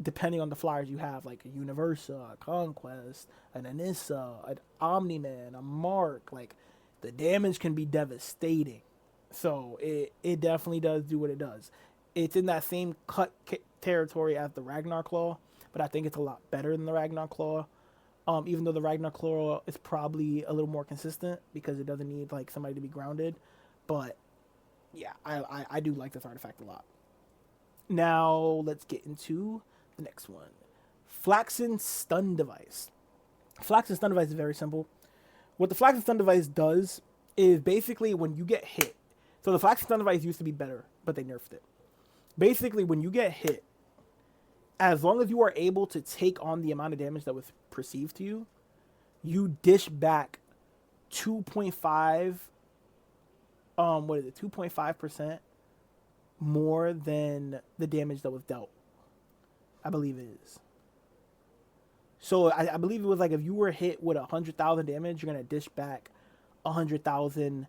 depending on the flyers you have, like a Universa, a Conquest, an Anissa, an Omni-Man, a Mark, like the damage can be devastating. So it definitely does do what it does. It's in that same cut territory as the Ragnar Claw, but I think it's a lot better than the Ragnar Claw. Even though the Ragnar Claw is probably a little more consistent because it doesn't need like somebody to be grounded. But yeah, I do like this artifact a lot. Now let's get into the next one. Thraxan Stun Device. Thraxan Stun Device is very simple. What the Thraxan Stun Device does is basically when you get hit. So the Thraxan Stun Device used to be better, but they nerfed it. Basically, when you get hit, as long as you are able to take on the amount of damage that was perceived to you, you dish back 2.5, 2.5% more than the damage that was dealt. I believe it is. So I believe it was like if you were hit with 100,000 damage, you're going to dish back 100,000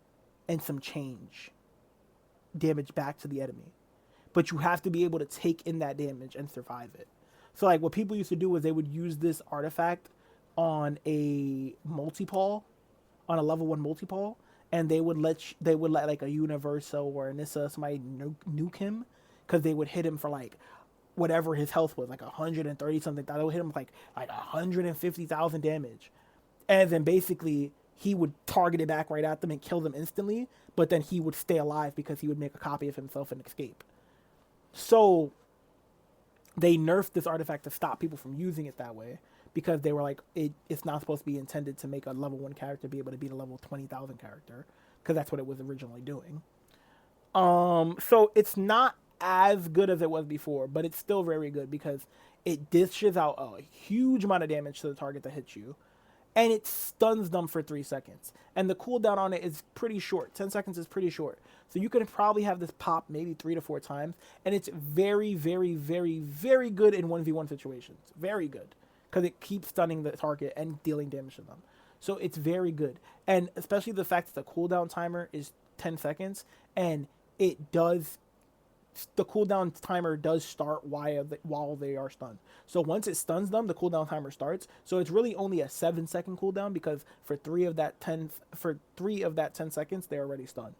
and some change damage back to the enemy. But you have to be able to take in that damage and survive it. So like what people used to do is they would use this artifact on a multi-pol, on a level 1 multi-pol, and they would let like a Universo or Anissa, somebody nuke him, because they would hit him for like whatever his health was, like 130 something. They would hit him with like 150,000 damage, and then basically he would target it back right at them and kill them instantly. But then he would stay alive because he would make a copy of himself and escape. So they nerfed this artifact to stop people from using it that way, because they were like, it's not supposed to be intended to make a level 1 character be able to beat a level 20,000 character, because that's what it was originally doing. So it's not as good as it was before, but it's still very good because it dishes out a huge amount of damage to the target that hits you, and it stuns them for 3 seconds. And the cooldown on it is pretty short. 10 seconds is pretty short. So you can probably have this pop maybe 3 to 4 times, and it's very, very, very, very good in 1v1 situations. Very good, because it keeps stunning the target and dealing damage to them. So it's very good. And especially the fact that the cooldown timer is 10 seconds, and the cooldown timer does start while they are stunned. So once it stuns them, the cooldown timer starts. So it's really only a 7-second cooldown, because for 3 of that 10 seconds, they're already stunned.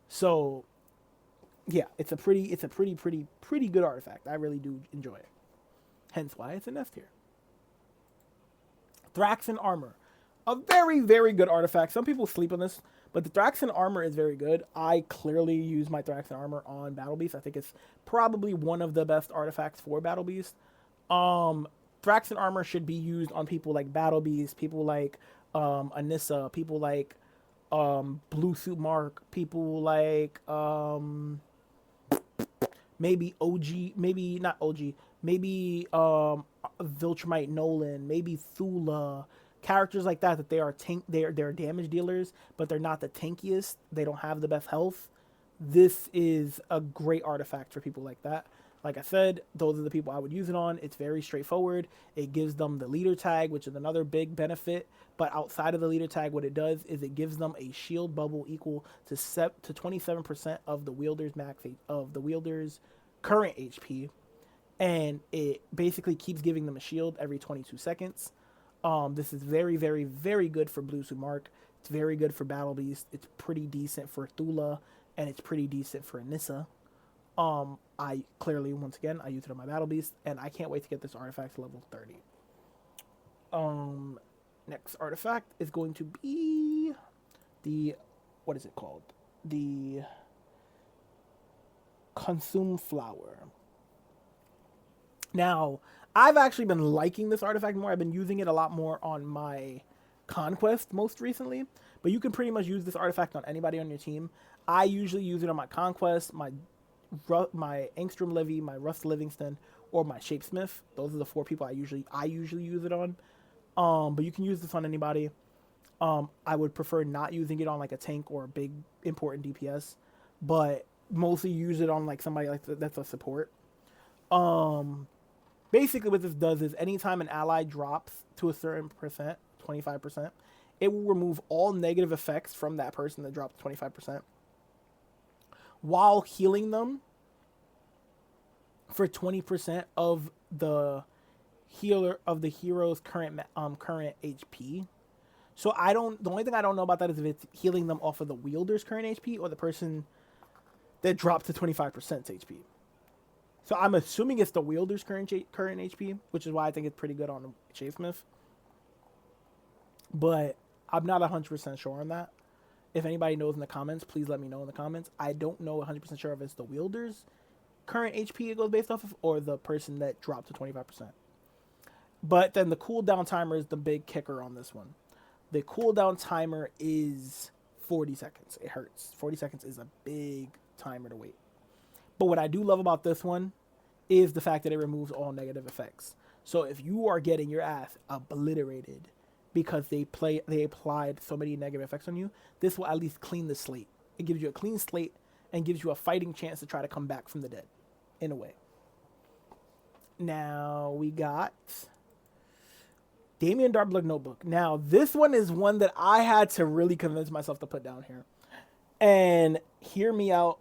So yeah, it's a pretty good artifact. I really do enjoy it. Hence why it's an S tier. Thraxan Armor. A very, very good artifact. Some people sleep on this, But the Thraxan armor is very good. I clearly use my Thraxan armor on Battle Beast. I think it's probably one of the best artifacts for Battle Beast. Thraxan armor should be used on people like Battle Beast, people like Anissa, people like Blue Suit Mark, people like maybe OG, maybe not OG, maybe Viltrumite Nolan, maybe Thula, characters like that. That they are they're damage dealers, but they're not the tankiest. They don't have the best health. This is a great artifact for people like that. Like I said, those are the people I would use it on. It's very straightforward. It gives them the leader tag, which is another big benefit. But outside of the leader tag, what it does is it gives them a shield bubble equal to 27% of the wielder's current HP, and it basically keeps giving them a shield every 22 seconds. This is very, very, very good for Blue Suit Mark. It's very good for Battle Beast. It's pretty decent for Thula, and it's pretty decent for Anissa. I clearly, once again, I use it on my Battle Beast, and I can't wait to get this artifact to level 30. Next artifact is going to be the, what is it called? The Consume Flower. Now, I've actually been liking this artifact more. I've been using it a lot more on my Conquest most recently, but you can pretty much use this artifact on anybody on your team. I usually use it on my Conquest, my Angstrom Levy, my Russ Livingston, or my Shapesmith. Those are the 4 people I usually use it on. But you can use this on anybody. I would prefer not using it on like a tank or a big important DPS, but mostly use it on like somebody like that's a support. Basically what this does is anytime an ally drops to a certain percent, 25%, it will remove all negative effects from that person that dropped 25%, while healing them for 20% of the hero's current HP. So the only thing I don't know about that is if it's healing them off of the wielder's current HP or the person that dropped to 25% HP. So I'm assuming it's the wielder's current HP, which is why I think it's pretty good on Shapesmith. But I'm not 100% sure on that. If anybody knows in the comments, please let me know in the comments. I don't know 100% sure if it's the wielder's current HP it goes based off of, or the person that dropped to 25%. But then the cooldown timer is the big kicker on this one. The cooldown timer is 40 seconds. It hurts. 40 seconds is a big timer to wait. But what I do love about this one is the fact that it removes all negative effects. So if you are getting your ass obliterated because they applied so many negative effects on you, this will at least clean the slate. It gives you a clean slate and gives you a fighting chance to try to come back from the dead, in a way. Now we got Damien Darkblood Notebook. Now this one is one that I had to really convince myself to put down here. And hear me out.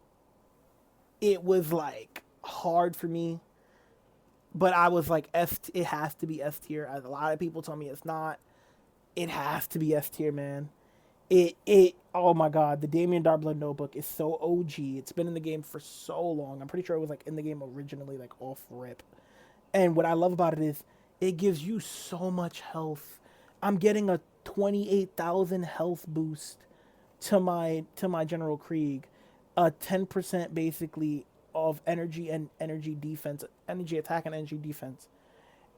It was like hard for me, but I was like, it has to be S tier. As a lot of people tell me it's not. It has to be S tier, man. Oh my god, the Damien Darkblood Notebook is so OG. It's been in the game for so long. I'm pretty sure it was like in the game originally, like off rip. And what I love about it is it gives you so much health. I'm getting a 28,000 health boost to my General Krieg, a 10% basically of energy and energy defense, energy attack and energy defense.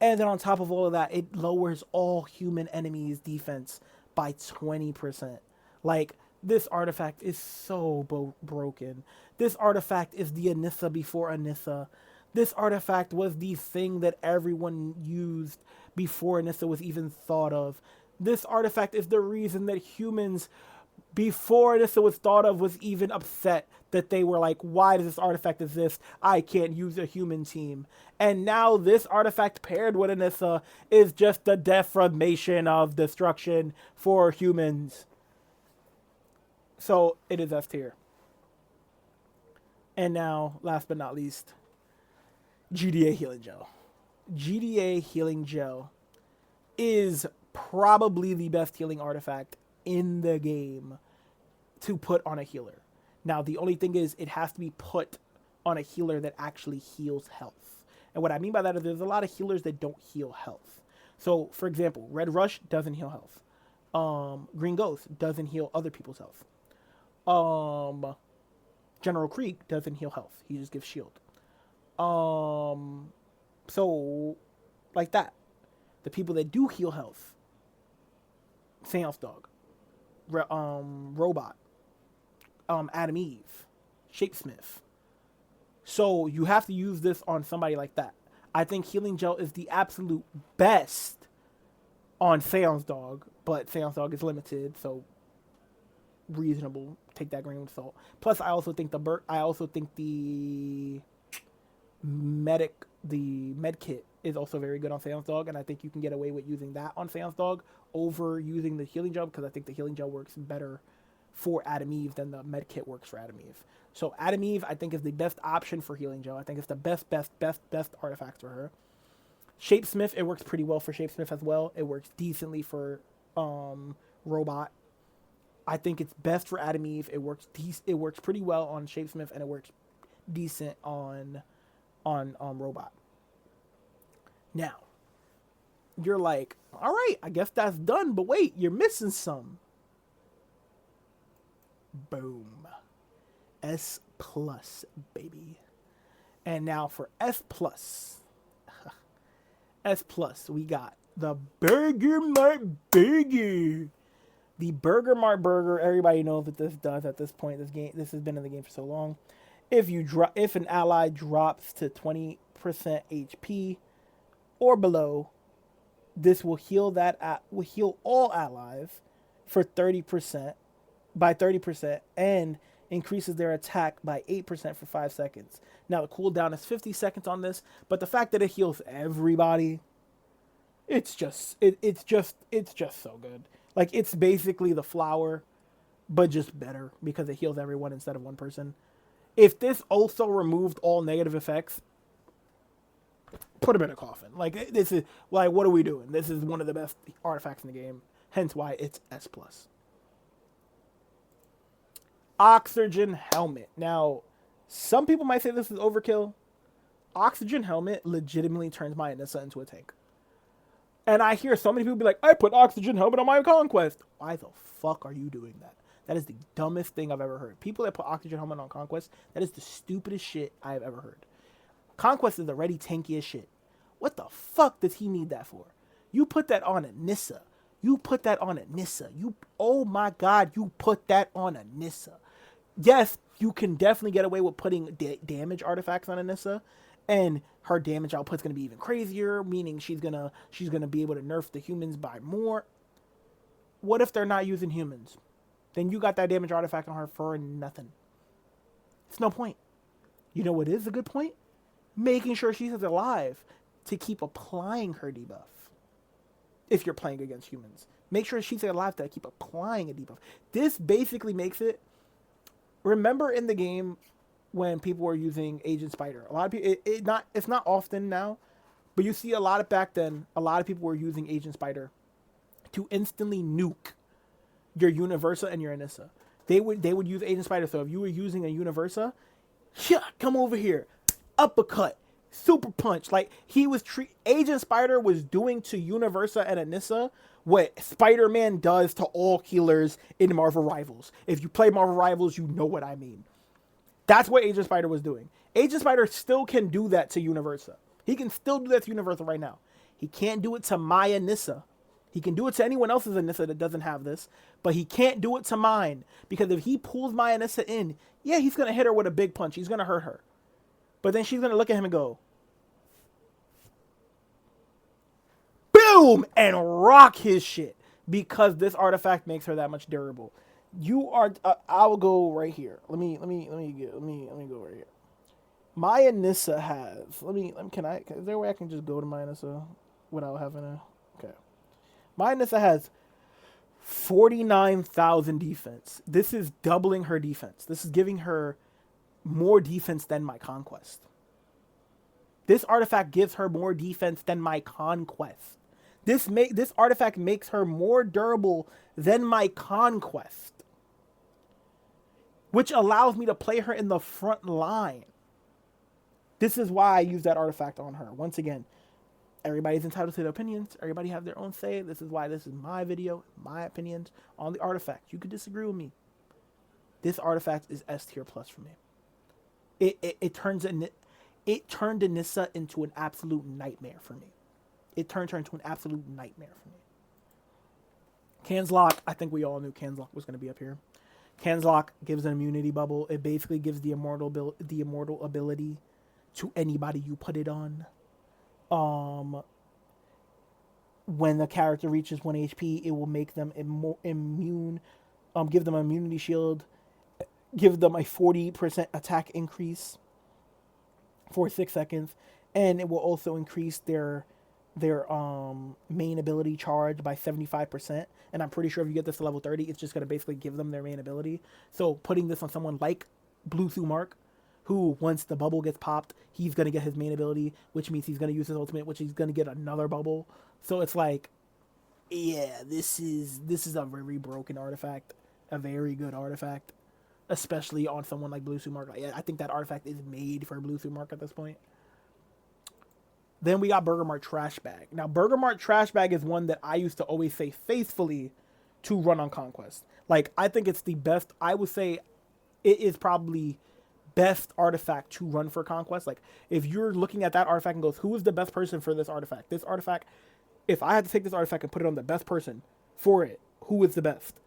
And then on top of all of that, it lowers all human enemies' defense by 20%. Like, this artifact is so broken. This artifact is the Anissa before Anissa. This artifact was the thing that everyone used before Anissa was even thought of. This artifact is the reason that humans, before Anissa was thought of, was even upset that they were like, why does this artifact exist? I can't use a human team. And now this artifact paired with Anissa is just the defamation of destruction for humans. So it is S tier. And now, last but not least, GDA Healing Gel. GDA Healing Gel is probably the best healing artifact in the game to put on a healer. Now, the only thing is it has to be put on a healer that actually heals health. And what I mean by that is there's a lot of healers that don't heal health. So, for example, Red Rush doesn't heal health. Green Ghost doesn't heal other people's health. Um, General Krieg doesn't heal health. He just gives shield. So like that. The people that do heal health, Seance Dog, Robot, Adam Eve, Shapesmith. So you have to use this on somebody like that. I think Healing Gel is the absolute best on Seance Dog, but Seance Dog is limited, so reasonable. Take that grain with salt. Plus, I also think the med kit is also very good on Seance Dog, and I think you can get away with using that on Seance Dog over using the Healing Gel, because I think the Healing Gel works better for Adam Eve than the med kit works for Adam Eve. So Adam Eve, I think, is the best option for Healing Gel. I think it's the best artifact for her. Shapesmith, it works pretty well for Shapesmith as well. It works decently for Robot. I think it's best for Adam Eve. It works pretty well on Shapesmith, and it works decent on Robot. Now, you're like, all right, I guess that's done, but wait, you're missing some. Boom. S+, baby. And now for S+. S+, we got the Burger Mart Burger. The Burger Mart Burger, everybody knows what this does at this point. This has been in the game for so long. If an ally drops to 20% HP or below, this will heal all allies for 30% by 30% and increases their attack by 8% for 5 seconds. Now the cooldown is 50 seconds on this, but the fact that it heals everybody, it's just so good. Like, it's basically the flower, but just better because it heals everyone instead of one person. If this also removed all negative effects, put him in a coffin. Like, this is, like, what are we doing? This is one of the best artifacts in the game, hence why it's S+. Oxygen Helmet. Now, some people might say this is overkill. Oxygen Helmet legitimately turns my Anissa into a tank. And I hear so many people be like, I put Oxygen Helmet on my Conquest. Why the fuck are you doing that? That is the dumbest thing I've ever heard. People that put Oxygen Helmet on Conquest, that is the stupidest shit I have ever heard. Conquest is already tanky as shit. What the fuck does he need that for? You put that on a Nissa. Oh my god, you put that on a Nissa. Yes, you can definitely get away with putting damage artifacts on a Nissa, and her damage output's gonna be even crazier, meaning she's gonna be able to nerf the humans by more. What if they're not using humans? Then you got that damage artifact on her for nothing. It's no point. You know what is a good point? Making sure she's alive to keep applying her debuff. If you're playing against humans, make sure she's alive to keep applying a debuff. This basically makes it. Remember in the game when people were using Agent Spider, a lot of people, it's not often now, but you see a lot of back then. A lot of people were using Agent Spider to instantly nuke your Universa and your Anissa. They would use Agent Spider. So if you were using a Universa, yeah, come over here, uppercut, super punch. Like Agent Spider was doing to Universa and Anissa what Spider-Man does to all healers in Marvel Rivals. If you play Marvel Rivals, you know what I mean. That's what Agent Spider was doing. Agent Spider still can do that to Universa. He can still do that to Universa right now. He can't do it to my Anissa. He can do it to anyone else's Anissa that doesn't have this, but he can't do it to mine, because if he pulls my Anissa in, yeah, he's going to hit her with a big punch. He's going to hurt her. But then she's going to look at him and go, boom, and rock his shit, because this artifact makes her that much durable. You are, I will go right here. Let me go right here. My Anissa has, is there a way I can just go to my Anissa without having a, okay. My Anissa has 49,000 defense. This is doubling her defense. This is giving her more defense than my Conquest. This artifact gives her more defense than my Conquest. This artifact makes her more durable than my Conquest, which allows me to play her in the front line. This is why I use that artifact on her. Once again, everybody's entitled to their opinions. Everybody have their own say. This is why this is my video, my opinions on the artifact. You could disagree with me. This artifact is S tier plus for me. It turned Anissa into an absolute nightmare for me. It turned her into an absolute nightmare for me. Canslock, I think we all knew Canslock was going to be up here. Canslock gives an immunity bubble. It basically gives the immortal ability to anybody you put it on. When the character reaches 1 HP, it will make them immune. Give them an immunity shield. Give them a 40% attack increase for 6 seconds, and it will also increase their main ability charge by 75%. And I'm pretty sure if you get this to level 30, it's just going to basically give them their main ability. So putting this on someone like Blue Suit Mark, who once the bubble gets popped, he's going to get his main ability, which means he's going to use his ultimate, which he's going to get another bubble. So it's like, yeah, this is a very broken artifact, a very good artifact, especially on someone like Blue Suit Mark. I think that artifact is made for Blue Suit Mark at this point. Then we got Burger Mart Trash Bag. Now, Burger Mart Trash Bag is one that I used to always say faithfully to run on Conquest. Like, I think it's the best. I would say it is probably best artifact to run for Conquest. Like, if you're looking at that artifact and goes, who is the best person for this artifact? This artifact, if I had to take this artifact and put it on the best person for it, who is the best?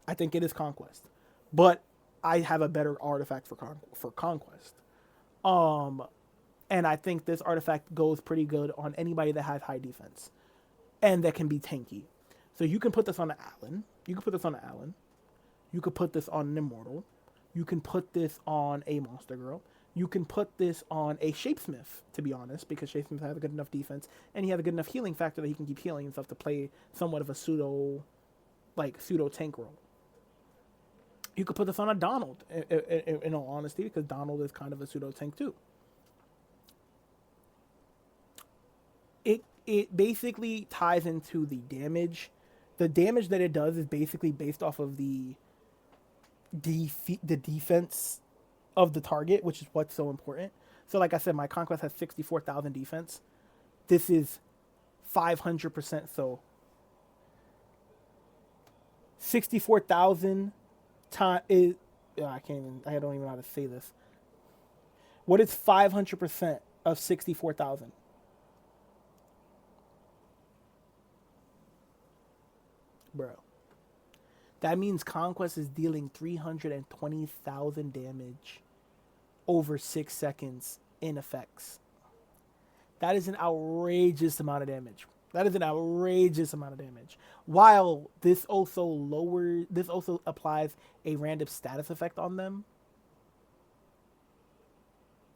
I think it is Conquest. But I have a better artifact for Conquest. And I think this artifact goes pretty good on anybody that has high defense and that can be tanky. So you can put this on an Allen. You can put this on an Allen. You could put this on an Immortal. You can put this on a Monster Girl. You can put this on a Shapesmith, to be honest, because Shapesmith has a good enough defense and he has a good enough healing factor that he can keep healing himself to play somewhat of a pseudo tank role. You could put this on a Donald, in all honesty, because Donald is kind of a pseudo tank too. It basically ties into the damage. The damage that it does is basically based off of the defense of the target, which is what's so important. So like I said, my Conquest has 64,000 defense. This is 500%. So 64,000 time is, I don't even know how to say this. What is 500% of 64,000? Bro, that means Conquest is dealing 320,000 damage over 6 seconds in effects. That is an outrageous amount of damage. While this also applies a random status effect on them.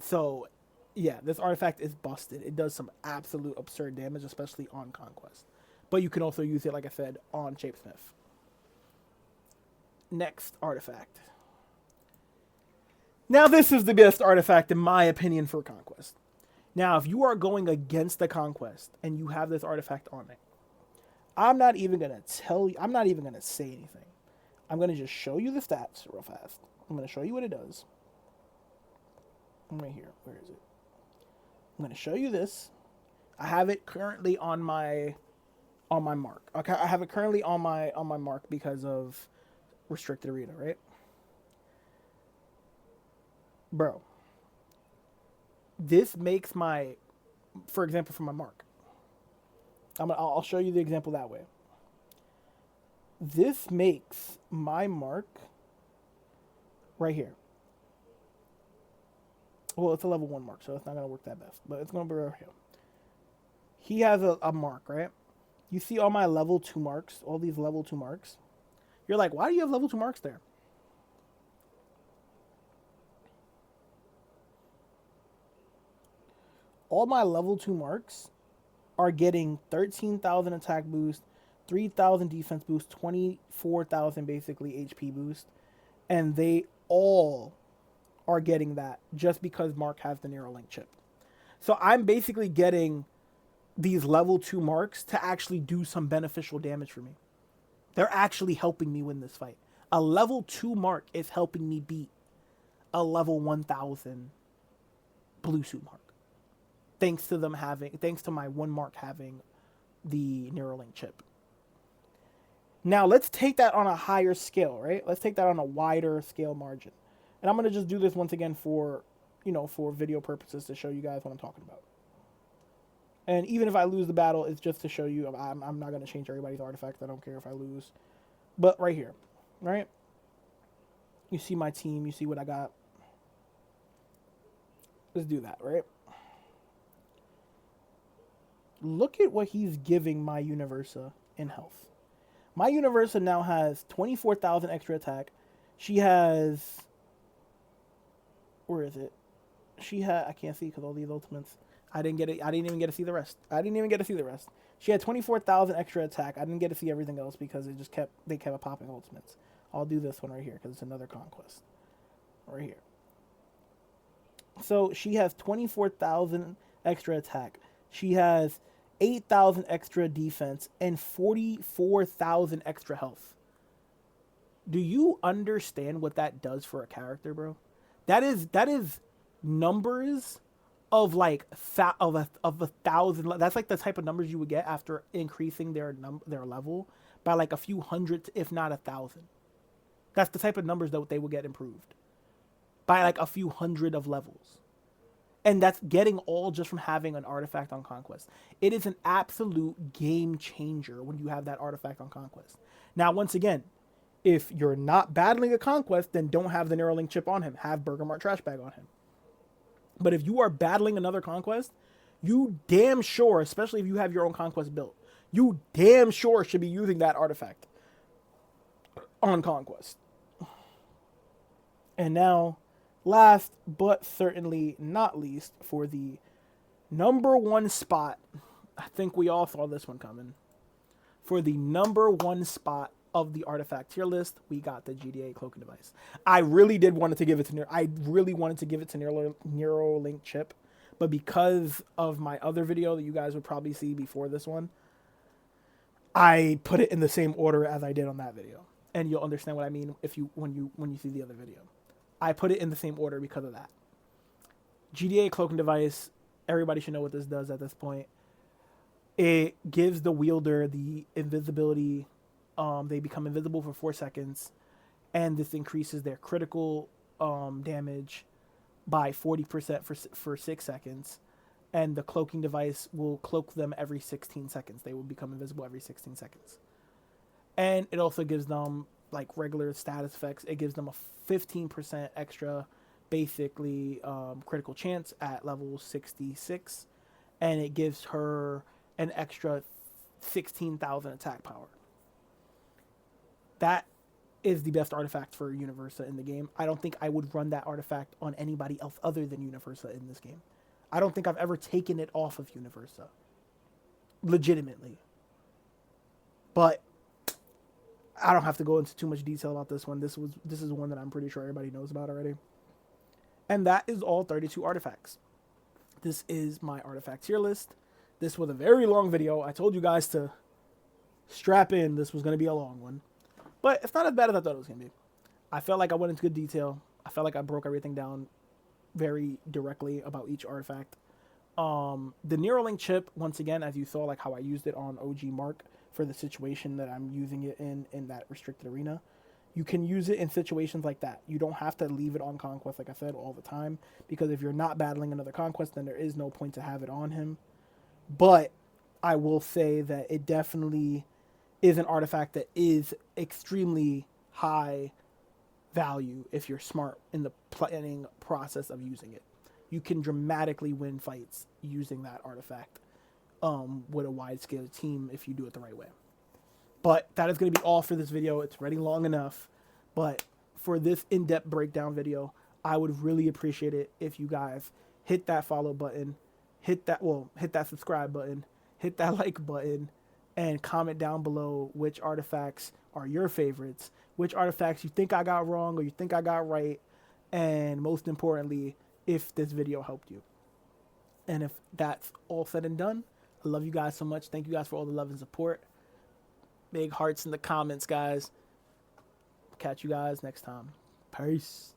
So, yeah, this artifact is busted. It does some absolute absurd damage, especially on Conquest. But you can also use it, like I said, on Shapesmith. Next artifact. Now, this is the best artifact, in my opinion, for Conquest. Now, if you are going against the Conquest and you have this artifact on it, I'm not even going to say anything. I'm going to just show you the stats real fast. I'm going to show you what it does. I'm right here. Where is it? I'm going to show you this. I have it currently on my mark. Okay, I have it currently on my mark because of restricted arena, right? Bro, this makes for example, for my mark. I'll show you the example that way. This makes my mark right here. Well, it's a level 1 mark, so it's not going to work that best, but it's going to be right here. He has a mark, right? You see all my level 2 marks, all these level 2 marks. You're like, why do you have level 2 marks there? All my level 2 marks are getting 13,000 attack boost, 3,000 defense boost, 24,000 basically HP boost. And they all are getting that just because Mark has the Neuralink chip. So I'm basically getting these level 2 marks to actually do some beneficial damage for me. They're actually helping me win this fight. A level 2 mark is helping me beat a level 1,000 Blue Suit Mark. Thanks to my 1 mark having the Neuralink chip. Now let's take that on a higher scale, right? Let's take that on a wider scale margin. And I'm going to just do this once again for, for video purposes to show you guys what I'm talking about. And even if I lose the battle, it's just to show you I'm not going to change everybody's artifact. I don't care if I lose. But right here, right? You see my team. You see what I got. Let's do that, right? Look at what he's giving my Universa in health. My Universa now has 24,000 extra attack. She has... Where is it? She had... I can't see because all these ultimates... I didn't get it. I didn't even get to see the rest. She had 24,000 extra attack. I didn't get to see everything else because they kept popping ultimates. I'll do this one right here because it's another conquest. Right here. So she has 24,000 extra attack. She has 8,000 extra defense and 44,000 extra health. Do you understand what that does for a character, bro? That is numbers of like of a thousand. That's like the type of numbers you would get after increasing their level by like a few hundred, if not 1,000. That's the type of numbers that they will get improved by like a few hundred of levels. And that's getting all just from having an artifact on Conquest. It is an absolute game changer when you have that artifact on Conquest. Now, once again, if you're not battling a Conquest, then don't have the Neuralink chip on him. Have Bergamart Trash Bag on him. But if you are battling another Conquest, you damn sure, especially if you have your own Conquest built, you damn sure should be using that artifact on Conquest. And now, last but certainly not least, for the number one spot, I think we all saw this one coming. For the number one spot of the artifact tier list, we got the GDA cloaking device. I really wanted to give it to Neuralink chip, but because of my other video that you guys would probably see before this one, I put it in the same order as I did on that video, and you'll understand what I mean when you see the other video. I put it in the same order because of that. GDA cloaking device, everybody should know what this does at this point. It gives the wielder the invisibility. They become invisible for 4 seconds, and this increases their critical damage by 40% for 6 seconds. And the cloaking device will cloak them every 16 seconds. They will become invisible every 16 seconds. And it also gives them like regular status effects. It gives them a 15% extra, basically critical chance at level 66, and it gives her an extra 16,000 attack power. That is the best artifact for Universa in the game. I don't think I would run that artifact on anybody else other than Universa in this game. I don't think I've ever taken it off of Universa. Legitimately. But I don't have to go into too much detail about this one. This is one that I'm pretty sure everybody knows about already. And that is all 32 artifacts. This is my artifact tier list. This was a very long video. I told you guys to strap in. This was going to be a long one. But it's not as bad as I thought it was going to be. I felt like I went into good detail. I felt like I broke everything down very directly about each artifact. The Neuralink chip, once again, as you saw, like how I used it on OG Mark for the situation that I'm using it in that restricted arena. You can use it in situations like that. You don't have to leave it on Conquest, like I said, all the time. Because if you're not battling another Conquest, then there is no point to have it on him. But I will say that it definitely is an artifact that is extremely high value if you're smart in the planning process of using it. You can dramatically win fights using that artifact with a wide-scale team if you do it the right way. But that is going to be all for this video. It's already long enough. But for this in-depth breakdown video, I would really appreciate it if you guys hit that follow button, hit that subscribe button, hit that like button, and comment down below which artifacts are your favorites, which artifacts you think I got wrong or you think I got right, and most importantly, if this video helped you. And if that's all said and done, I love you guys so much. Thank you guys for all the love and support. Big hearts in the comments, guys. Catch you guys next time. Peace.